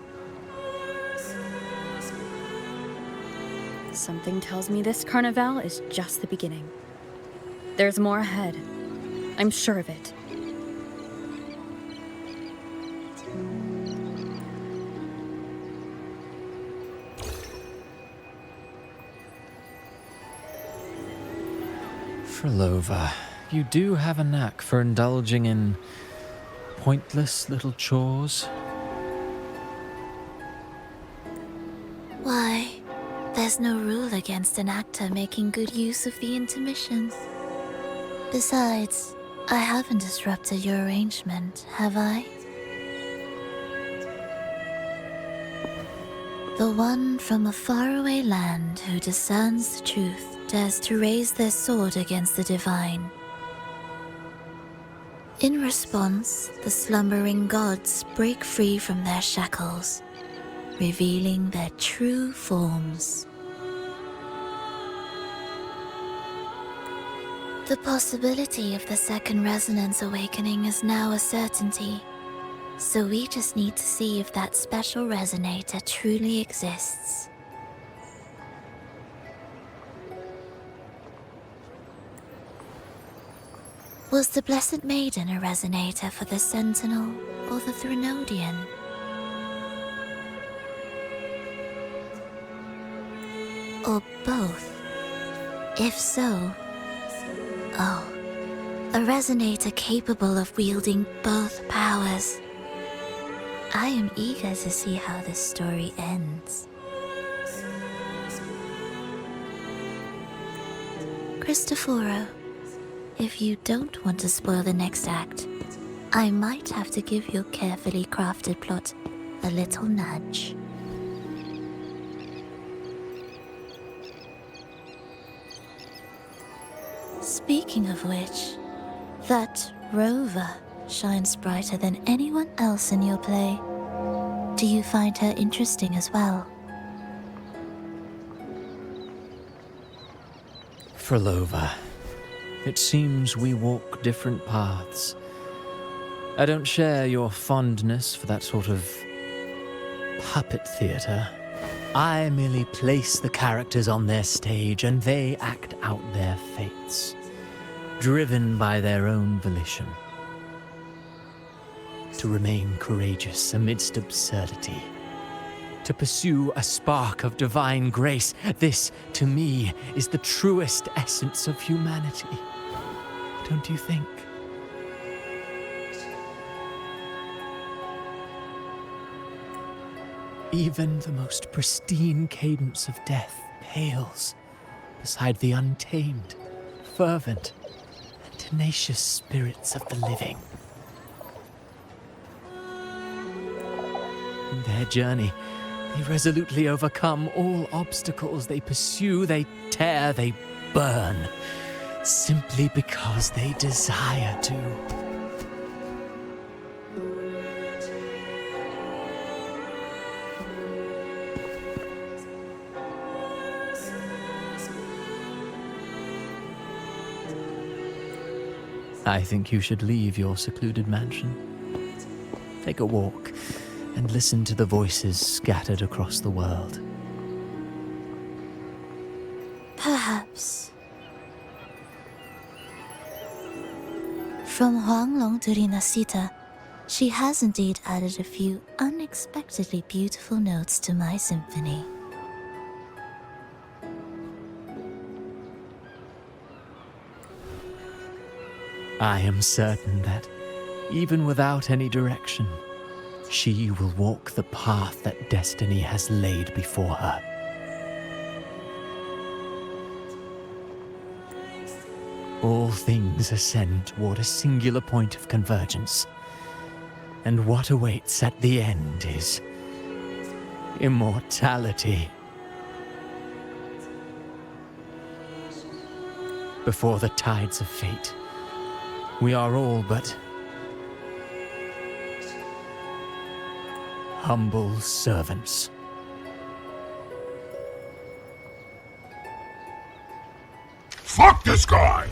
Something tells me this Carnevale is just the beginning. There's more ahead. I'm sure of it. Frolova, you do have a knack for indulging in pointless little chores. Why, there's no rule against an actor making good use of the intermissions. Besides, I haven't disrupted your arrangement, have I? The one from a faraway land who discerns the truth dares to raise their sword against the divine. In response, the slumbering gods break free from their shackles, revealing their true forms. The possibility of the second resonance awakening is now a certainty, so we just need to see if that special resonator truly exists. Was the Blessed Maiden a resonator for the Sentinel or the Threnodian? Or both? If so, oh, a resonator capable of wielding both powers. I am eager to see how this story ends. Cristoforo, if you don't want to spoil the next act, I might have to give your carefully crafted plot a little nudge. Speaking of which, that rover shines brighter than anyone else in your play. Do you find her interesting as well? Frolova, it seems we walk different paths. I don't share your fondness for that sort of puppet theater. I merely place the characters on their stage and they act out their fates, driven by their own volition. To remain courageous amidst absurdity. To pursue a spark of divine grace. This, to me, is the truest essence of humanity. Don't you think? Even the most pristine cadence of death pales beside the untamed, fervent, and tenacious spirits of the living. In their journey, they resolutely overcome all obstacles. They pursue, they tear, they burn, simply because they desire to. I think you should leave your secluded mansion. Take a walk and listen to the voices scattered across the world. Perhaps. From Huanglong to Rinascita, she has indeed added a few unexpectedly beautiful notes to my symphony. I am certain that, even without any direction, she will walk the path that destiny has laid before her. All things ascend toward a singular point of convergence. And what awaits at the end is immortality. Before the tides of fate, we are all but humble servants. Fuck this guy!